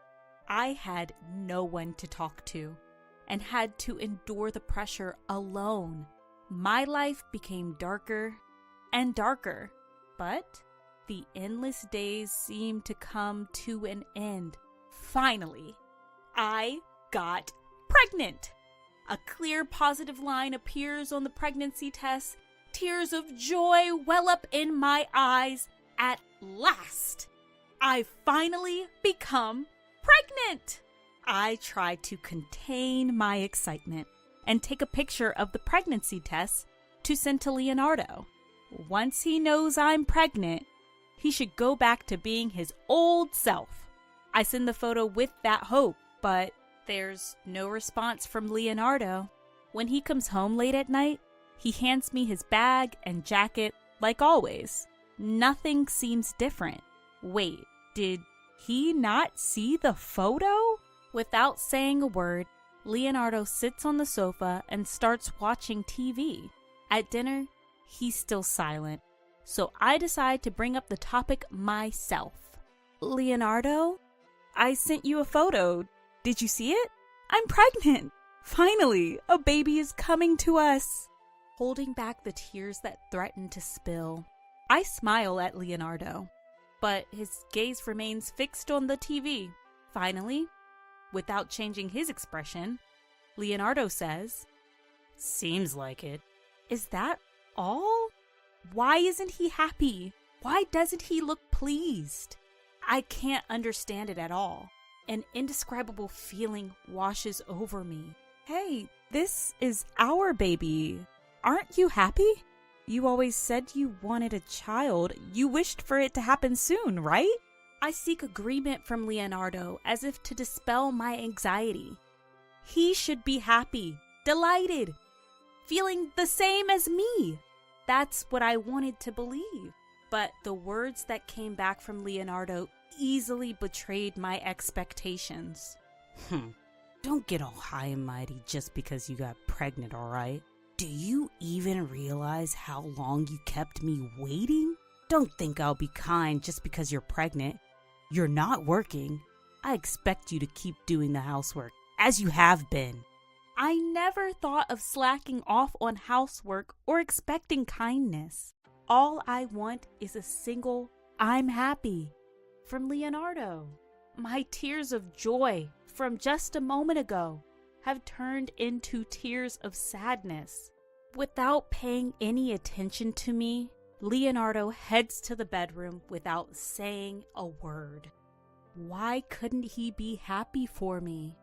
I had no one to talk to and had to endure the pressure alone. My life became darker and darker, but the endless days seemed to come to an end. Finally, I got pregnant. A clear positive line appears on the pregnancy test. Tears of joy well up in my eyes. At last, I finally become pregnant. I tried to contain my excitement and take a picture of the pregnancy test to send to Leonardo. Once he knows I'm pregnant, he should go back to being his old self. I send the photo with that hope, but there's no response from Leonardo. When he comes home late at night, he hands me his bag and jacket like always. Nothing seems different. Wait, did he not see the photo? Without saying a word, Leonardo sits on the sofa and starts watching TV. At dinner, he's still silent, so I decide to bring up the topic myself. Leonardo, I sent you a photo. Did you see it? I'm pregnant. Finally, a baby is coming to us. Holding back the tears that threaten to spill, I smile at Leonardo, but his gaze remains fixed on the TV. Finally, without changing his expression, Leonardo says, "Seems like it." Is that all? Why isn't he happy? Why doesn't he look pleased? I can't understand it at all. An indescribable feeling washes over me. Hey, this is our baby. Aren't you happy? You always said you wanted a child. You wished for it to happen soon, right? I seek agreement from Leonardo as if to dispel my anxiety. He should be happy, delighted, feeling the same as me. That's what I wanted to believe. But the words that came back from Leonardo easily betrayed my expectations. Don't get all high and mighty just because you got pregnant, alright? Do you even realize how long you kept me waiting? Don't think I'll be kind just because you're pregnant. You're not working. I expect you to keep doing the housework, as you have been. I never thought of slacking off on housework or expecting kindness. All I want is a single "I'm happy" from Leonardo. My tears of joy from just a moment ago have turned into tears of sadness. Without paying any attention to me, Leonardo heads to the bedroom without saying a word. Why couldn't he be happy for me?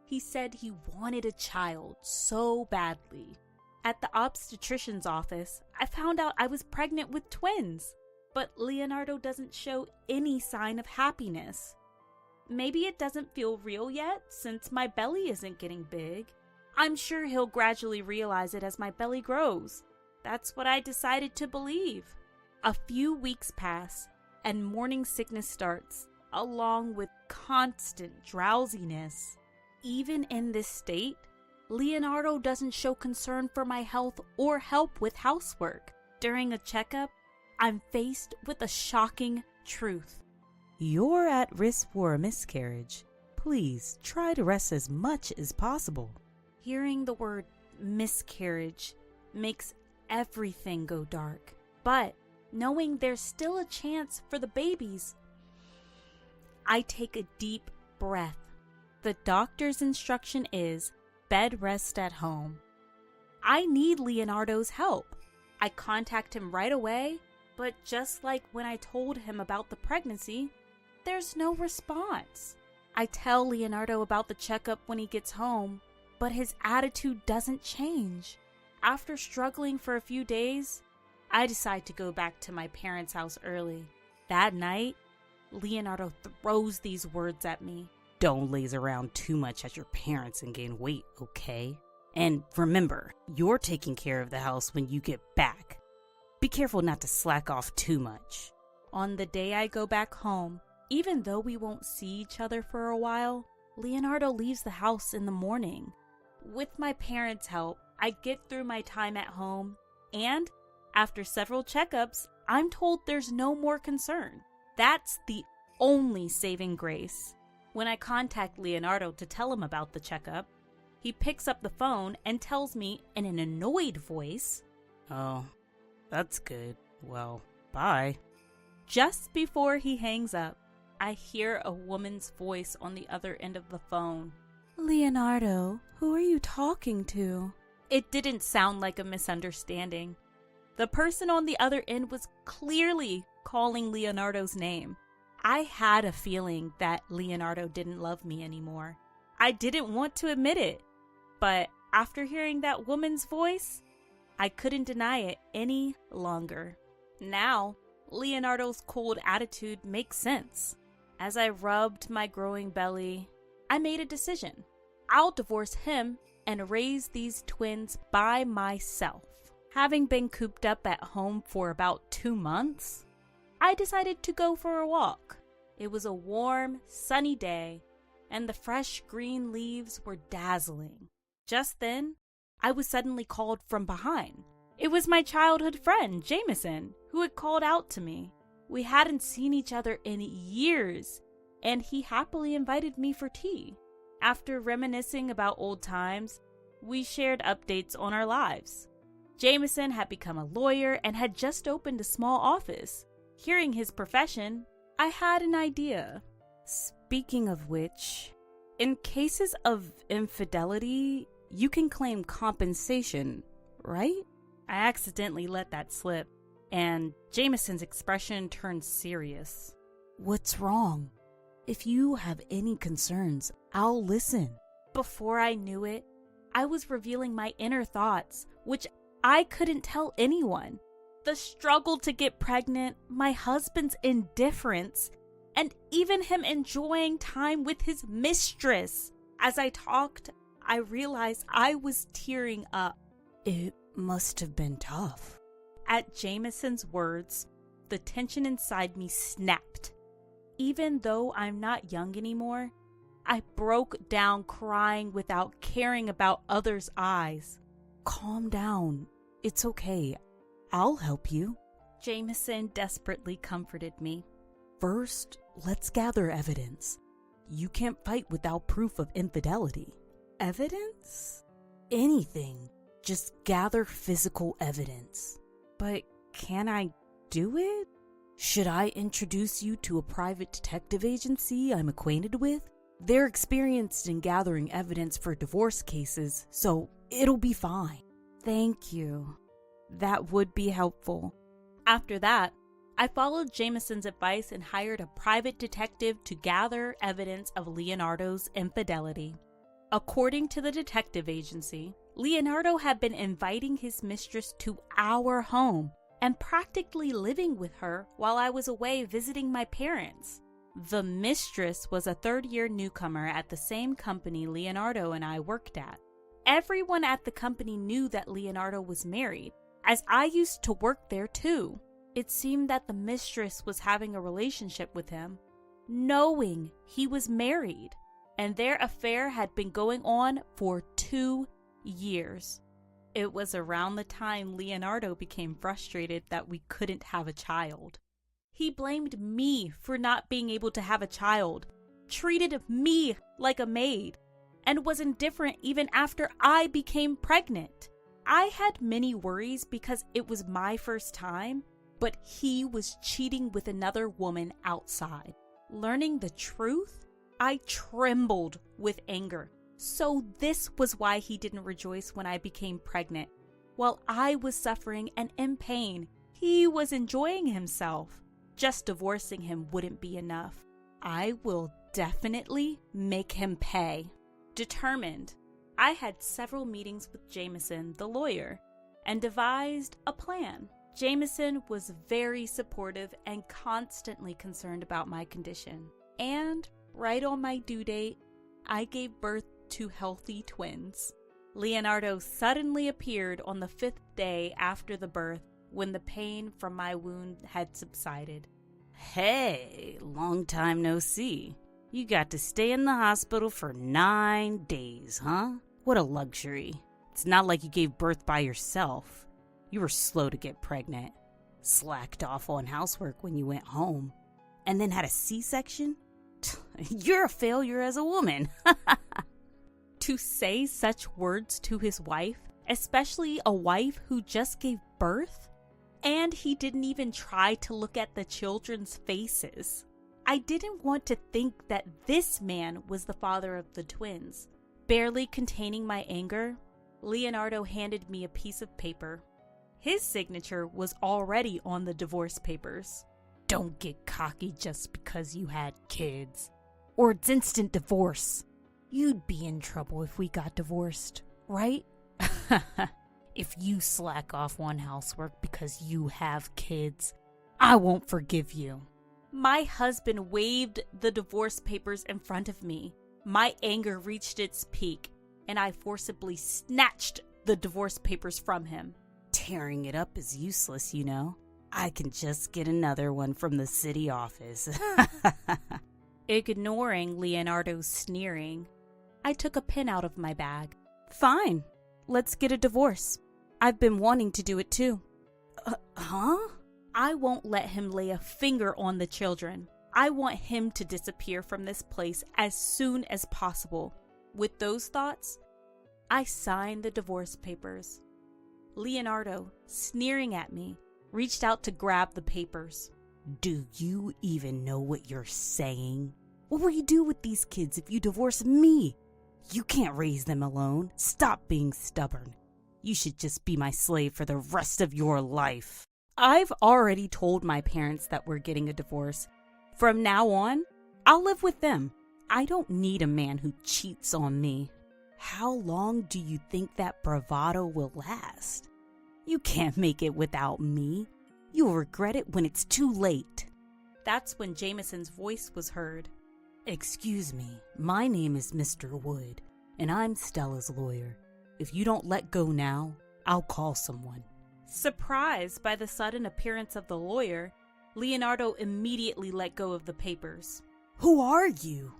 He said he wanted a child so badly. At the obstetrician's office, I found out I was pregnant with twins, but Leonardo doesn't show any sign of happiness. Maybe it doesn't feel real yet since my belly isn't getting big. I'm sure he'll gradually realize it as my belly grows. That's what I decided to believe. A few weeks pass and morning sickness starts, along with constant drowsiness. Even in this state, Leonardo doesn't show concern for my health or help with housework. During a checkup, I'm faced with a shocking truth. You're at risk for a miscarriage. Please try to rest as much as possible. Hearing the word miscarriage makes everything go dark. But knowing there's still a chance for the babies, I take a deep breath. The doctor's instruction is bed rest at home. I need Leonardo's help. I contact him right away, but just like when I told him about the pregnancy, there's no response. I tell Leonardo about the checkup when he gets home, but his attitude doesn't change. After struggling for a few days, I decide to go back to my parents' house early. That night, Leonardo throws these words at me. Don't laze around too much at your parents and gain weight, okay? And remember, you're taking care of the house when you get back. Be careful not to slack off too much. On the day I go back home, even though we won't see each other for a while, Leonardo leaves the house in the morning. With my parents' help, I get through my time at home, and after several checkups, I'm told there's no more concern. That's the only saving grace. When I contact Leonardo to tell him about the checkup, he picks up the phone and tells me in an annoyed voice, "Oh, that's good. Well, bye." Just before he hangs up, I hear a woman's voice on the other end of the phone. "Leonardo, who are you talking to?" It didn't sound like a misunderstanding. The person on the other end was clearly calling Leonardo's name. I had a feeling that Leonardo didn't love me anymore. I didn't want to admit it, but after hearing that woman's voice, I couldn't deny it any longer. Now, Leonardo's cold attitude makes sense. As I rubbed my growing belly, I made a decision. I'll divorce him and raise these twins by myself. Having been cooped up at home for about 2 months, I decided to go for a walk. It was a warm, sunny day, and the fresh green leaves were dazzling. Just then, I was suddenly called from behind. It was my childhood friend, Jameson, who had called out to me. We hadn't seen each other in years, and he happily invited me for tea. After reminiscing about old times, we shared updates on our lives. Jameson had become a lawyer and had just opened a small office. Hearing his profession, I had an idea. Speaking of which, in cases of infidelity, you can claim compensation, right? I accidentally let that slip, and Jameson's expression turned serious. What's wrong? If you have any concerns, I'll listen. Before I knew it, I was revealing my inner thoughts, which I couldn't tell anyone. The struggle to get pregnant, my husband's indifference, and even him enjoying time with his mistress. As I talked, I realized I was tearing up. It must have been tough. At Jameson's words, the tension inside me snapped. Even though I'm not young anymore, I broke down crying without caring about others' eyes. Calm down. It's okay. I'll help you. Jameson desperately comforted me. First, let's gather evidence. You can't fight without proof of infidelity. Evidence? Anything. Just gather physical evidence. But can I do it? Should I introduce you to a private detective agency I'm acquainted with? They're experienced in gathering evidence for divorce cases, so it'll be fine. Thank you. That would be helpful. After that, I followed Jameson's advice and hired a private detective to gather evidence of Leonardo's infidelity. According to the detective agency, Leonardo had been inviting his mistress to our home and practically living with her while I was away visiting my parents. The mistress was a third-year newcomer at the same company Leonardo and I worked at. Everyone at the company knew that Leonardo was married, as I used to work there too. It seemed that the mistress was having a relationship with him, knowing he was married, and their affair had been going on for 2 years. It was around the time Leonardo became frustrated that we couldn't have a child. He blamed me for not being able to have a child, treated me like a maid, and was indifferent even after I became pregnant. I had many worries because it was my first time, but he was cheating with another woman outside. Learning the truth, I trembled with anger. So this was why he didn't rejoice when I became pregnant. While I was suffering and in pain, he was enjoying himself. Just divorcing him wouldn't be enough. I will definitely make him pay. Determined, I had several meetings with Jameson, the lawyer, and devised a plan. Jameson was very supportive and constantly concerned about my condition. And right on my due date, I gave birth to healthy twins. Leonardo suddenly appeared on the 5th day after the birth when the pain from my wound had subsided. Hey, long time no see. You got to stay in the hospital for 9 days, huh? What a luxury. It's not like you gave birth by yourself. You were slow to get pregnant, slacked off on housework when you went home, and then had a C-section? You're a failure as a woman. To say such words to his wife, especially a wife who just gave birth, and he didn't even try to look at the children's faces. I didn't want to think that this man was the father of the twins. Barely containing my anger, Leonardo handed me a piece of paper. His signature was already on the divorce papers. Don't get cocky just because you had kids, or it's instant divorce. You'd be in trouble if we got divorced, right? If you slack off on housework because you have kids, I won't forgive you. My husband waved the divorce papers in front of me. My anger reached its peak, and I forcibly snatched the divorce papers from him. Tearing it up is useless, you know. I can just get another one from the city office. Ignoring Leonardo's sneering, I took a pen out of my bag. Fine, let's get a divorce. I've been wanting to do it too. Huh? I won't let him lay a finger on the children. I want him to disappear from this place as soon as possible. With those thoughts, I signed the divorce papers. Leonardo, sneering at me, reached out to grab the papers. Do you even know what you're saying? What will you do with these kids if you divorce me? You can't raise them alone. Stop being stubborn. You should just be my slave for the rest of your life. I've already told my parents that we're getting a divorce. From now on, I'll live with them. I don't need a man who cheats on me. How long do you think that bravado will last? You can't make it without me. You'll regret it when it's too late. That's when Jameson's voice was heard. Excuse me, my name is Mr. Wood, and I'm Stella's lawyer. If you don't let go now, I'll call someone. Surprised by the sudden appearance of the lawyer, Leonardo immediately let go of the papers. Who are you?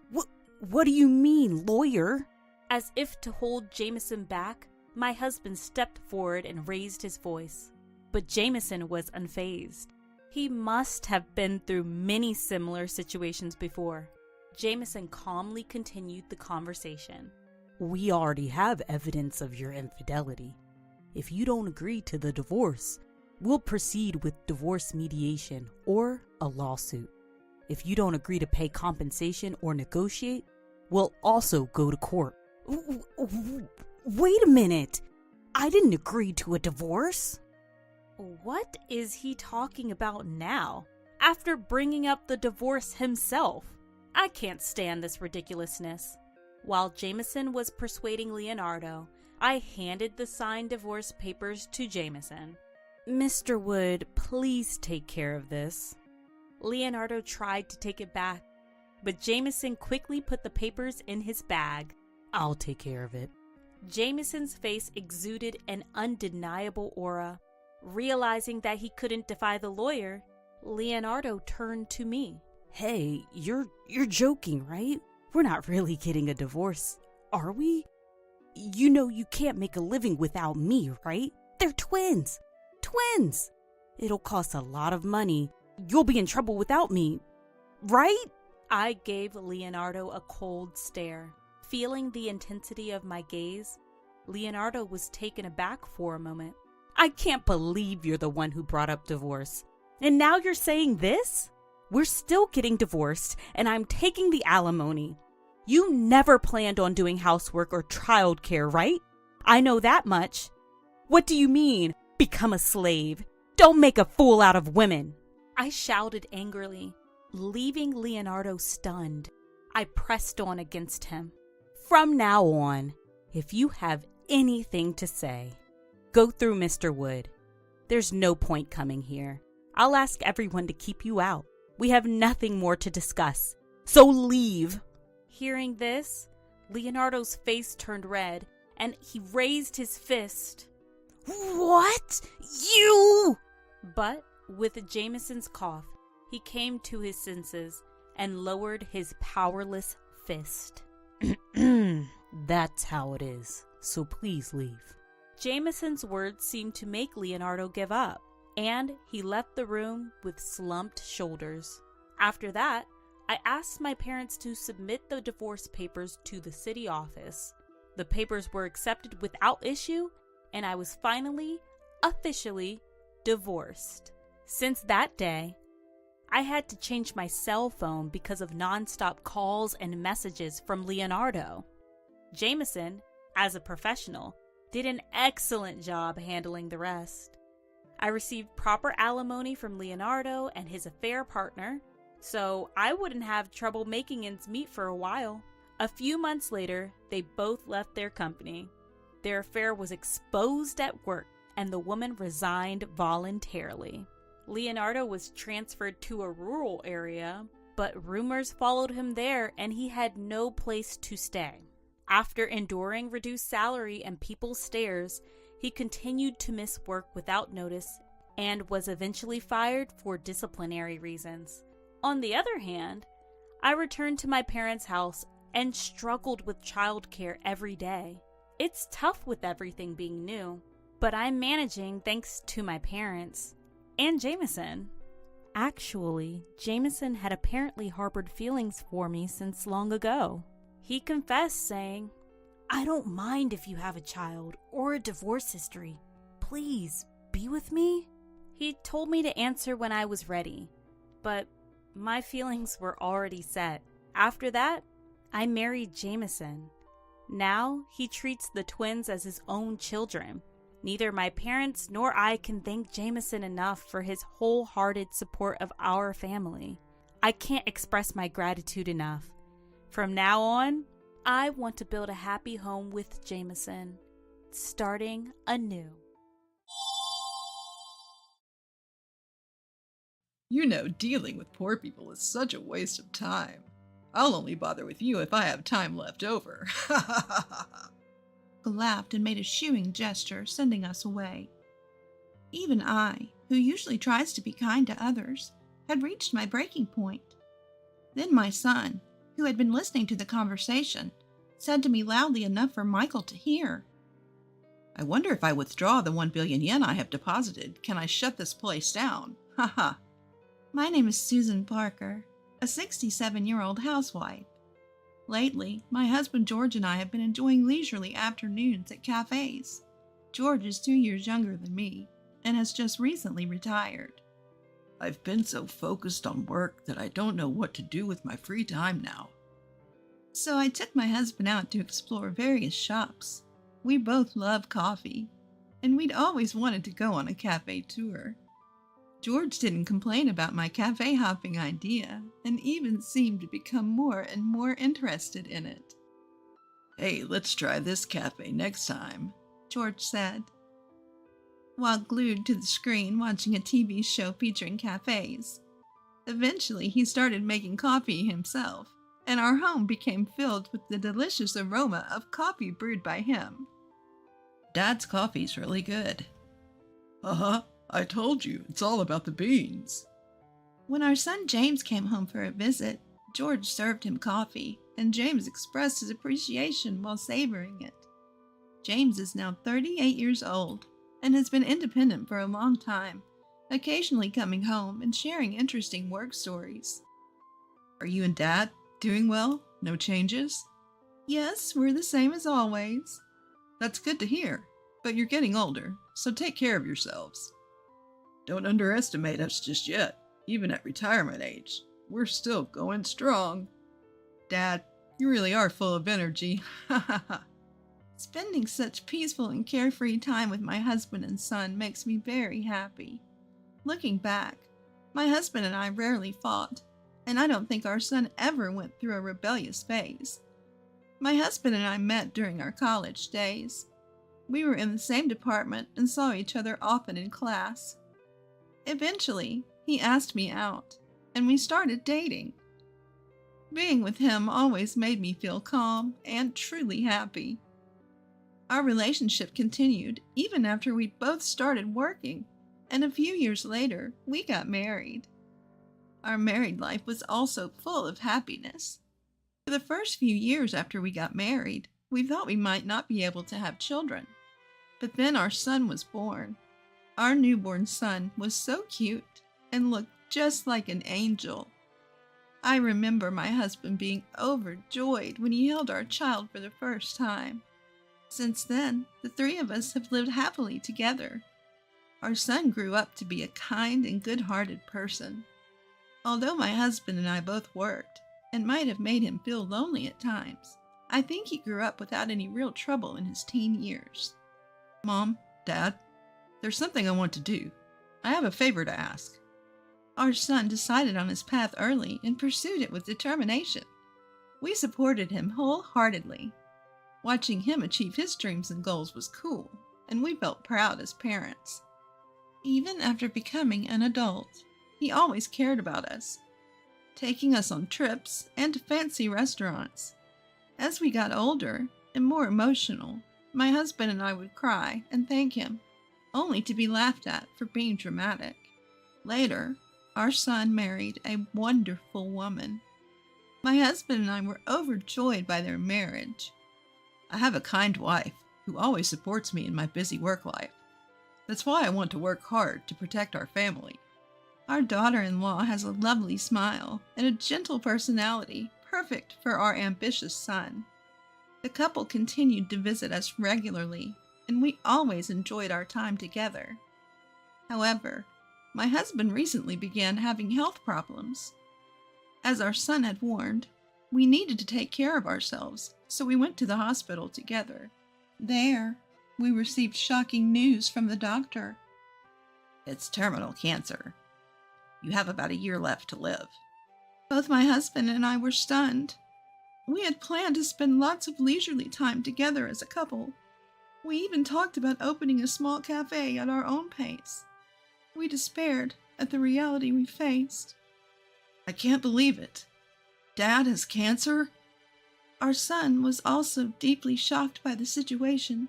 What do you mean, lawyer? As if to hold Jameson back, my husband stepped forward and raised his voice. But Jameson was unfazed. He must have been through many similar situations before. Jameson calmly continued the conversation. We already have evidence of your infidelity. If you don't agree to the divorce, we'll proceed with divorce mediation or a lawsuit. If you don't agree to pay compensation or negotiate, we'll also go to court. Wait a minute. I didn't agree to a divorce. What is he talking about now, after bringing up the divorce himself? I can't stand this ridiculousness. While Jameson was persuading Leonardo, I handed the signed divorce papers to Jameson. Mr. Wood, please take care of this. Leonardo tried to take it back, but Jameson quickly put the papers in his bag. I'll take care of it. Jameson's face exuded an undeniable aura. Realizing that he couldn't defy the lawyer, Leonardo turned to me. Hey, you're joking, right? We're not really getting a divorce, are we? You know you can't make a living without me, right? They're twins. Twins! It'll cost a lot of money. You'll be in trouble without me, right? I gave Leonardo a cold stare. Feeling the intensity of my gaze, Leonardo was taken aback for a moment. I can't believe you're the one who brought up divorce. And now you're saying this? We're still getting divorced, and I'm taking the alimony. You never planned on doing housework or childcare, right? I know that much. What do you mean, become a slave? Don't make a fool out of women. I shouted angrily, leaving Leonardo stunned. I pressed on against him. From now on, if you have anything to say, go through Mr. Wood. There's no point coming here. I'll ask everyone to keep you out. We have nothing more to discuss. So leave. Hearing this, Leonardo's face turned red, and he raised his fist. What? You? But with Jameson's cough, he came to his senses and lowered his powerless fist. That's how it is. So please leave. Jameson's words seemed to make Leonardo give up, and he left the room with slumped shoulders. After that, I asked my parents to submit the divorce papers to the city office. The papers were accepted without issue, and I was finally, officially, divorced. Since that day, I had to change my cell phone because of nonstop calls and messages from Leonardo. Jameson, as a professional, did an excellent job handling the rest. I received proper alimony from Leonardo and his affair partner, so I wouldn't have trouble making ends meet for a while. A few months later, they both left their company. Their affair was exposed at work, and the woman resigned voluntarily. Leonardo was transferred to a rural area, but rumors followed him there, and he had no place to stay. After enduring reduced salary and people's stares, he continued to miss work without notice and was eventually fired for disciplinary reasons. On the other hand, I returned to my parents' house and struggled with childcare every day. It's tough with everything being new, but I'm managing thanks to my parents and Jameson. Actually, Jameson had apparently harbored feelings for me since long ago. He confessed, saying, I don't mind if you have a child or a divorce history. Please, be with me? He told me to answer when I was ready, but my feelings were already set. After that, I married Jameson. Now, he treats the twins as his own children. Neither my parents nor I can thank Jameson enough for his wholehearted support of our family. I can't express my gratitude enough. From now on, I want to build a happy home with Jameson, starting anew. You know, dealing with poor people is such a waste of time. I'll only bother with you if I have time left over. Laughed and made a shooing gesture, sending us away. Even I, who usually tries to be kind to others, had reached my breaking point. Then my son, who had been listening to the conversation, said to me loudly enough for Michael to hear, I wonder if I withdraw the 1 billion yen I have deposited, can I shut this place down? Haha. My name is Susan Parker, a 67-year-old housewife. Lately, my husband George and I have been enjoying leisurely afternoons at cafes. George is 2 years younger than me and has just recently retired. I've been so focused on work that I don't know what to do with my free time now. So I took my husband out to explore various shops. We both love coffee, and we'd always wanted to go on a cafe tour. George didn't complain about my cafe hopping idea and even seemed to become more and more interested in it. Hey, let's try this cafe next time, George said, while glued to the screen watching a TV show featuring cafes. Eventually, he started making coffee himself, and our home became filled with the delicious aroma of coffee brewed by him. Dad's coffee's really good. Uh-huh. I told you, it's all about the beans. When our son James came home for a visit, George served him coffee, and James expressed his appreciation while savoring it. James is now 38 years old and has been independent for a long time, occasionally coming home and sharing interesting work stories. Are you and Dad doing well? No changes? Yes, we're the same as always. That's good to hear, but you're getting older, so take care of yourselves. Don't underestimate us just yet, even at retirement age. We're still going strong. Dad, you really are full of energy. Ha ha ha. Spending such peaceful and carefree time with my husband and son makes me very happy. Looking back, my husband and I rarely fought, and I don't think our son ever went through a rebellious phase. My husband and I met during our college days. We were in the same department and saw each other often in class. Eventually, he asked me out, and we started dating. Being with him always made me feel calm and truly happy. Our relationship continued even after we both started working, and a few years later, we got married. Our married life was also full of happiness. For the first few years after we got married, we thought we might not be able to have children. But then our son was born. Our newborn son was so cute and looked just like an angel. I remember my husband being overjoyed when he held our child for the first time. Since then, the three of us have lived happily together. Our son grew up to be a kind and good-hearted person. Although my husband and I both worked, and might have made him feel lonely at times, I think he grew up without any real trouble in his teen years. Mom, Dad, there's something I want to do. I have a favor to ask. Our son decided on his path early and pursued it with determination. We supported him wholeheartedly. Watching him achieve his dreams and goals was cool, and we felt proud as parents. Even after becoming an adult, he always cared about us, taking us on trips and to fancy restaurants. As we got older and more emotional, my husband and I would cry and thank him, only to be laughed at for being dramatic. Later, our son married a wonderful woman. My husband and I were overjoyed by their marriage. I have a kind wife who always supports me in my busy work life. That's why I want to work hard to protect our family. Our daughter-in-law has a lovely smile and a gentle personality, perfect for our ambitious son. The couple continued to visit us regularly, and we always enjoyed our time together. However, my husband recently began having health problems. As our son had warned, we needed to take care of ourselves, so we went to the hospital together. There, we received shocking news from the doctor. It's terminal cancer. You have about a year left to live. Both my husband and I were stunned. We had planned to spend lots of leisurely time together as a couple. We even talked about opening a small cafe at our own pace. We despaired at the reality we faced. I can't believe it. Dad has cancer? Our son was also deeply shocked by the situation.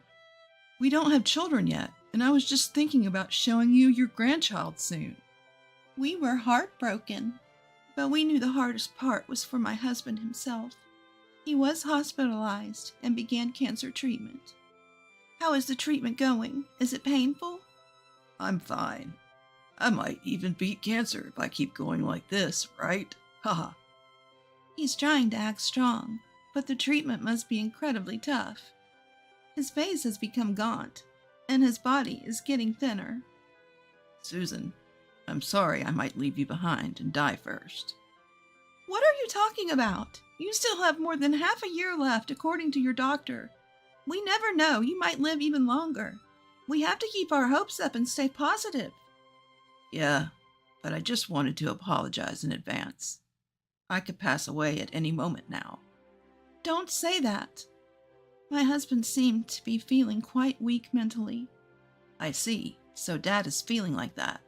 We don't have children yet, and I was just thinking about showing you your grandchild soon. We were heartbroken, but we knew the hardest part was for my husband himself. He was hospitalized and began cancer treatment. How is the treatment going? Is it painful? I'm fine. I might even beat cancer if I keep going like this, right? Haha. He's trying to act strong, but the treatment must be incredibly tough. His face has become gaunt, and his body is getting thinner. Susan, I'm sorry I might leave you behind and die first. What are you talking about? You still have more than half a year left, according to your doctor. We never know, you might live even longer. We have to keep our hopes up and stay positive. Yeah, but I just wanted to apologize in advance. I could pass away at any moment now. Don't say that. My husband seemed to be feeling quite weak mentally. I see, so Dad is feeling like that.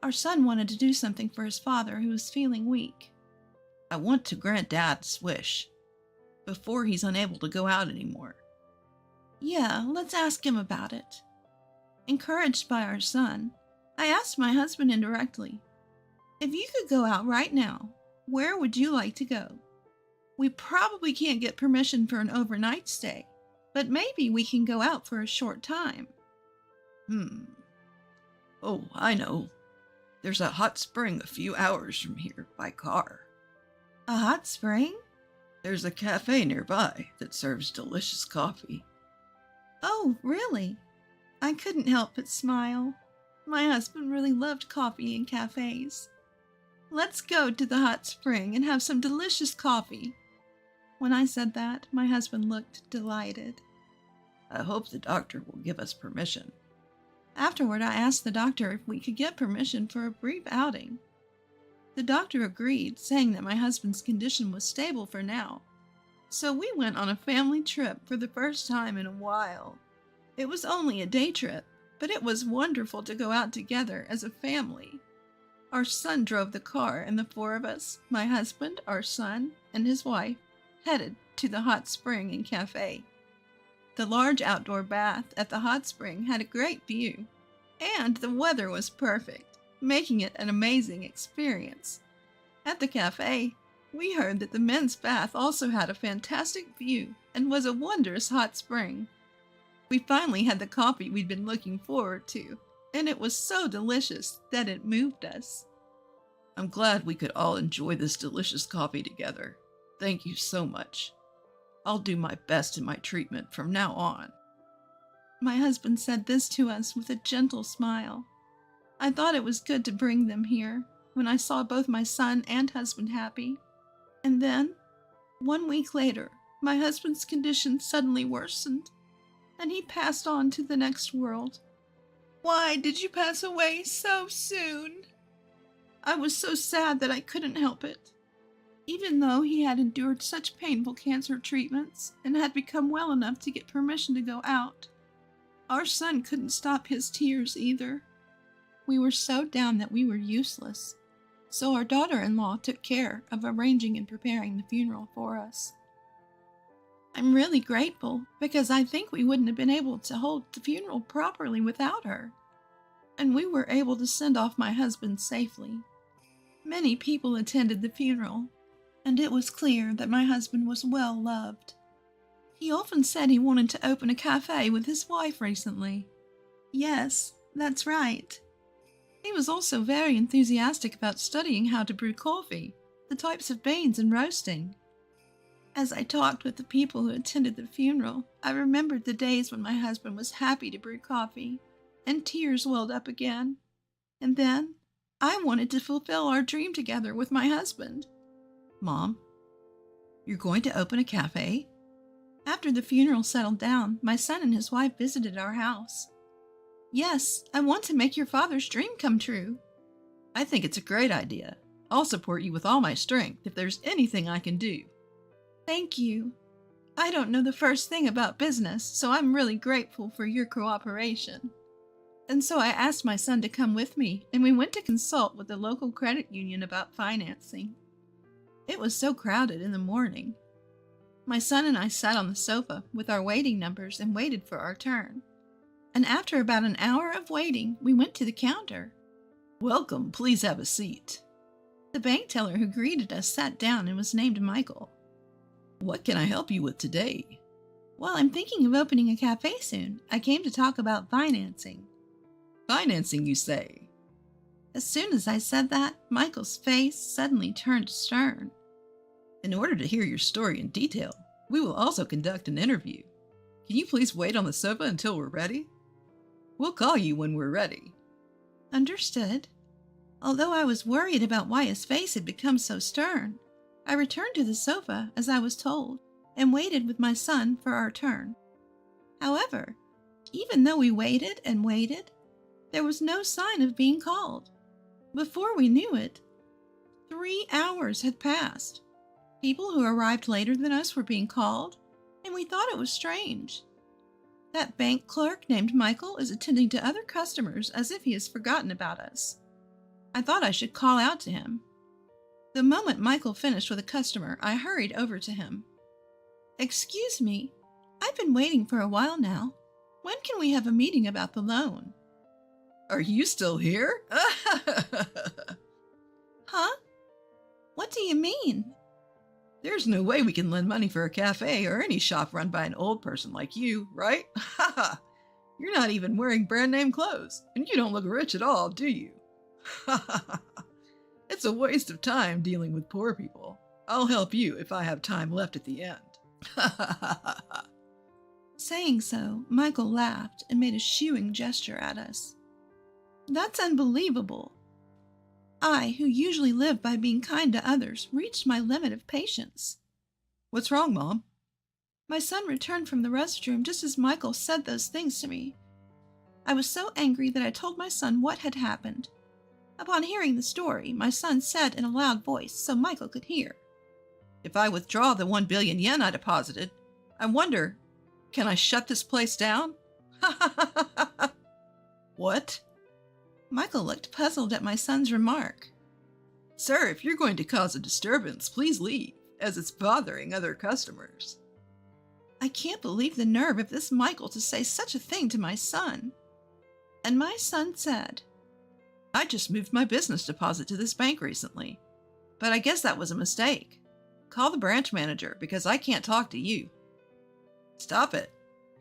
Our son wanted to do something for his father who was feeling weak. I want to grant Dad's wish before he's unable to go out anymore. Yeah, let's ask him about it. Encouraged by our son, I asked my husband indirectly, if you could go out right now, where would you like to go? We probably can't get permission for an overnight stay, but maybe we can go out for a short time. Oh, I know. There's a hot spring a few hours from here by car. A hot spring? There's a cafe nearby that serves delicious coffee. Oh, really? I couldn't help but smile. My husband really loved coffee and cafes. Let's go to the hot spring and have some delicious coffee. When I said that, my husband looked delighted. I hope the doctor will give us permission. Afterward, I asked the doctor if we could get permission for a brief outing. The doctor agreed, saying that my husband's condition was stable for now. So we went on a family trip for the first time in a while. It was only a day trip, but it was wonderful to go out together as a family. Our son drove the car, and the four of us, my husband, our son, and his wife, headed to the hot spring and cafe. The large outdoor bath at the hot spring had a great view, and the weather was perfect, making it an amazing experience. At the cafe, we heard that the men's bath also had a fantastic view and was a wondrous hot spring. We finally had the coffee we'd been looking forward to, and it was so delicious that it moved us. I'm glad we could all enjoy this delicious coffee together. Thank you so much. I'll do my best in my treatment from now on. My husband said this to us with a gentle smile. I thought it was good to bring them here when I saw both my son and husband happy. And then, 1 week later, my husband's condition suddenly worsened, and he passed on to the next world. Why did you pass away so soon? I was so sad that I couldn't help it. Even though he had endured such painful cancer treatments and had become well enough to get permission to go out, our son couldn't stop his tears either. We were so down that we were useless, so our daughter-in-law took care of arranging and preparing the funeral for us. I'm really grateful because I think we wouldn't have been able to hold the funeral properly without her. And we were able to send off my husband safely. Many people attended the funeral, and it was clear that my husband was well loved. He often said he wanted to open a cafe with his wife recently. Yes, that's right. He was also very enthusiastic about studying how to brew coffee, the types of beans and roasting. As I talked with the people who attended the funeral, I remembered the days when my husband was happy to brew coffee, and tears welled up again. And then, I wanted to fulfill our dream together with my husband. Mom, you're going to open a cafe? After the funeral settled down, my son and his wife visited our house. Yes, I want to make your father's dream come true. I think it's a great idea. I'll support you with all my strength if there's anything I can do. Thank you. I don't know the first thing about business, so I'm really grateful for your cooperation. And so I asked my son to come with me, and we went to consult with the local credit union about financing. It was so crowded in the morning. My son and I sat on the sofa with our waiting numbers and waited for our turn. And after about an hour of waiting, we went to the counter. Welcome, please have a seat. The bank teller who greeted us sat down and was named Michael. What can I help you with today? Well, I'm thinking of opening a cafe soon. I came to talk about financing. Financing, you say? As soon as I said that, Michael's face suddenly turned stern. In order to hear your story in detail, we will also conduct an interview. Can you please wait on the sofa until we're ready? We'll call you when we're ready. Understood. Although I was worried about why his face had become so stern, I returned to the sofa as I was told and waited with my son for our turn. However, even though we waited and waited, there was no sign of being called. Before we knew it, 3 hours had passed. People who arrived later than us were being called, and we thought it was strange. That bank clerk named Michael is attending to other customers as if he has forgotten about us. I thought I should call out to him. The moment Michael finished with a customer, I hurried over to him. Excuse me, I've been waiting for a while now. When can we have a meeting about the loan? Are you still here? Huh? What do you mean? There's no way we can lend money for a cafe or any shop run by an old person like you, right? You're not even wearing brand name clothes, and you don't look rich at all, do you? It's a waste of time dealing with poor people. I'll help you if I have time left at the end. Saying so, Michael laughed and made a shooing gesture at us. That's unbelievable. I, who usually live by being kind to others, reached my limit of patience. What's wrong, Mom? My son returned from the restroom just as Michael said those things to me. I was so angry that I told my son what had happened. Upon hearing the story, my son said in a loud voice so Michael could hear, If I withdraw the 1 billion yen I deposited, I wonder, can I shut this place down? What? Michael looked puzzled at my son's remark. Sir, if you're going to cause a disturbance, please leave, as it's bothering other customers. I can't believe the nerve of this Michael to say such a thing to my son. And my son said, I just moved my business deposit to this bank recently, but I guess that was a mistake. Call the branch manager because I can't talk to you. Stop it.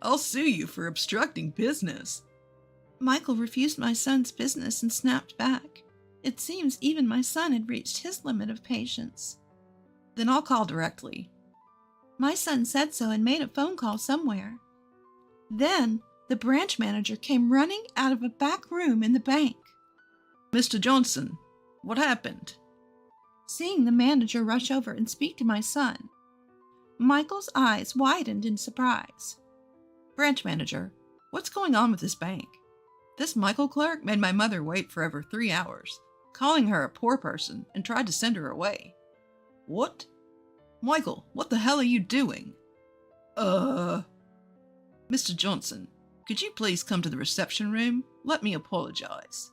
I'll sue you for obstructing business. Michael refused my son's business and snapped back. It seems even my son had reached his limit of patience. Then I'll call directly. My son said so and made a phone call somewhere. Then the branch manager came running out of a back room in the bank. Mr. Johnson, what happened? Seeing the manager rush over and speak to my son, Michael's eyes widened in surprise. Branch manager, what's going on with this bank? This Michael clerk made my mother wait for over 3 hours, calling her a poor person and tried to send her away. What? Michael, what the hell are you doing? Mr. Johnson, could you please come to the reception room? Let me apologize.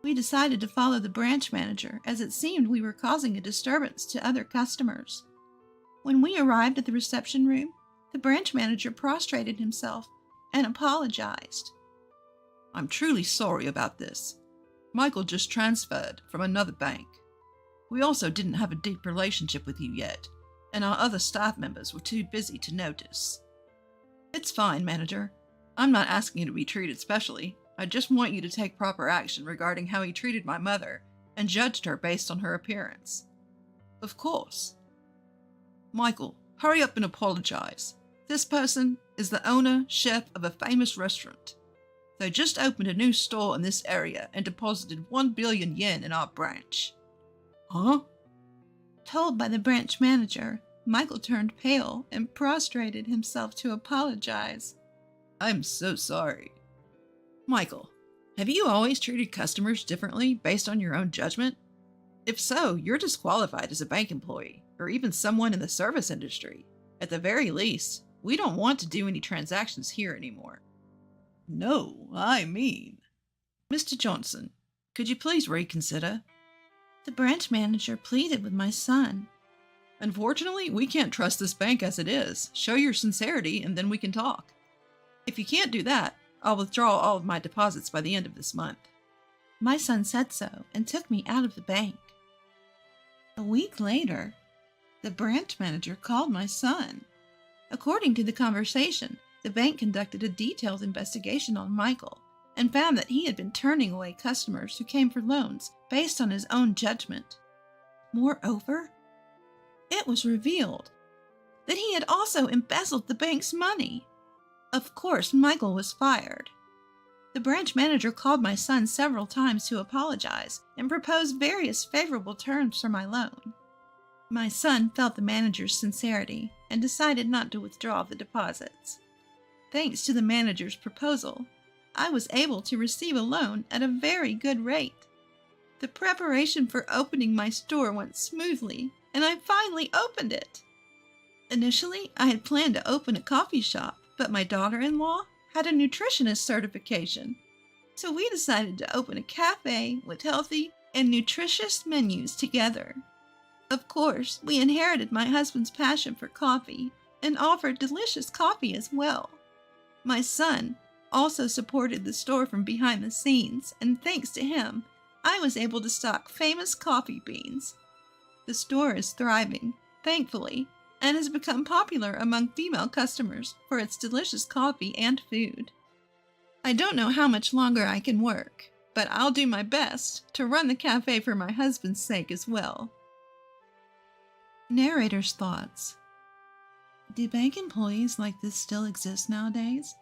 We decided to follow the branch manager as it seemed we were causing a disturbance to other customers. When we arrived at the reception room, The branch manager prostrated himself and apologized. I'm truly sorry about this. Michael just transferred from another bank. We also didn't have a deep relationship with you yet, and our other staff members were too busy to notice. It's fine, manager. I'm not asking you to be treated specially. I just want you to take proper action regarding how he treated my mother and judged her based on her appearance. Of course. Michael, hurry up and apologize. This person is the owner, chef of a famous restaurant. They just opened a new store in this area and deposited 1 billion yen in our branch. Huh? Told by the branch manager, Michael turned pale and prostrated himself to apologize. I'm so sorry. Michael, have you always treated customers differently based on your own judgment? If so, you're disqualified as a bank employee, or even someone in the service industry. At the very least, we don't want to do any transactions here anymore. No, I mean... Mr. Johnson, could you please reconsider? The branch manager pleaded with my son. Unfortunately, we can't trust this bank as it is. Show your sincerity and then we can talk. If you can't do that, I'll withdraw all of my deposits by the end of this month. My son said so and took me out of the bank. A week later, the branch manager called my son. According to the conversation, the bank conducted a detailed investigation on Michael and found that he had been turning away customers who came for loans based on his own judgment. Moreover, it was revealed that he had also embezzled the bank's money. Of course, Michael was fired. The branch manager called my son several times to apologize and propose various favorable terms for my loan. My son felt the manager's sincerity and decided not to withdraw the deposits. Thanks to the manager's proposal, I was able to receive a loan at a very good rate. The preparation for opening my store went smoothly, and I finally opened it. Initially, I had planned to open a coffee shop, but my daughter-in-law had a nutritionist certification, so we decided to open a cafe with healthy and nutritious menus together. Of course, we inherited my husband's passion for coffee and offered delicious coffee as well. My son also supported the store from behind the scenes, and thanks to him, I was able to stock famous coffee beans. The store is thriving, thankfully, and has become popular among female customers for its delicious coffee and food. I don't know how much longer I can work, but I'll do my best to run the cafe for my husband's sake as well. Narrator's thoughts. Do bank employees like this still exist nowadays?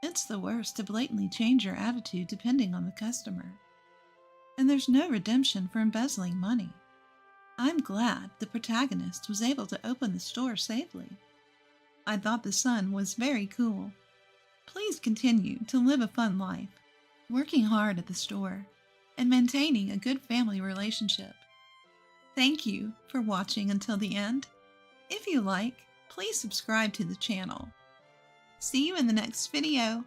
It's the worst to blatantly change your attitude depending on the customer. And there's no redemption for embezzling money. I'm glad the protagonist was able to open the store safely. I thought the son was very cool. Please continue to live a fun life, working hard at the store, and maintaining a good family relationship. Thank you for watching until the end. If you like, please subscribe to the channel. See you in the next video.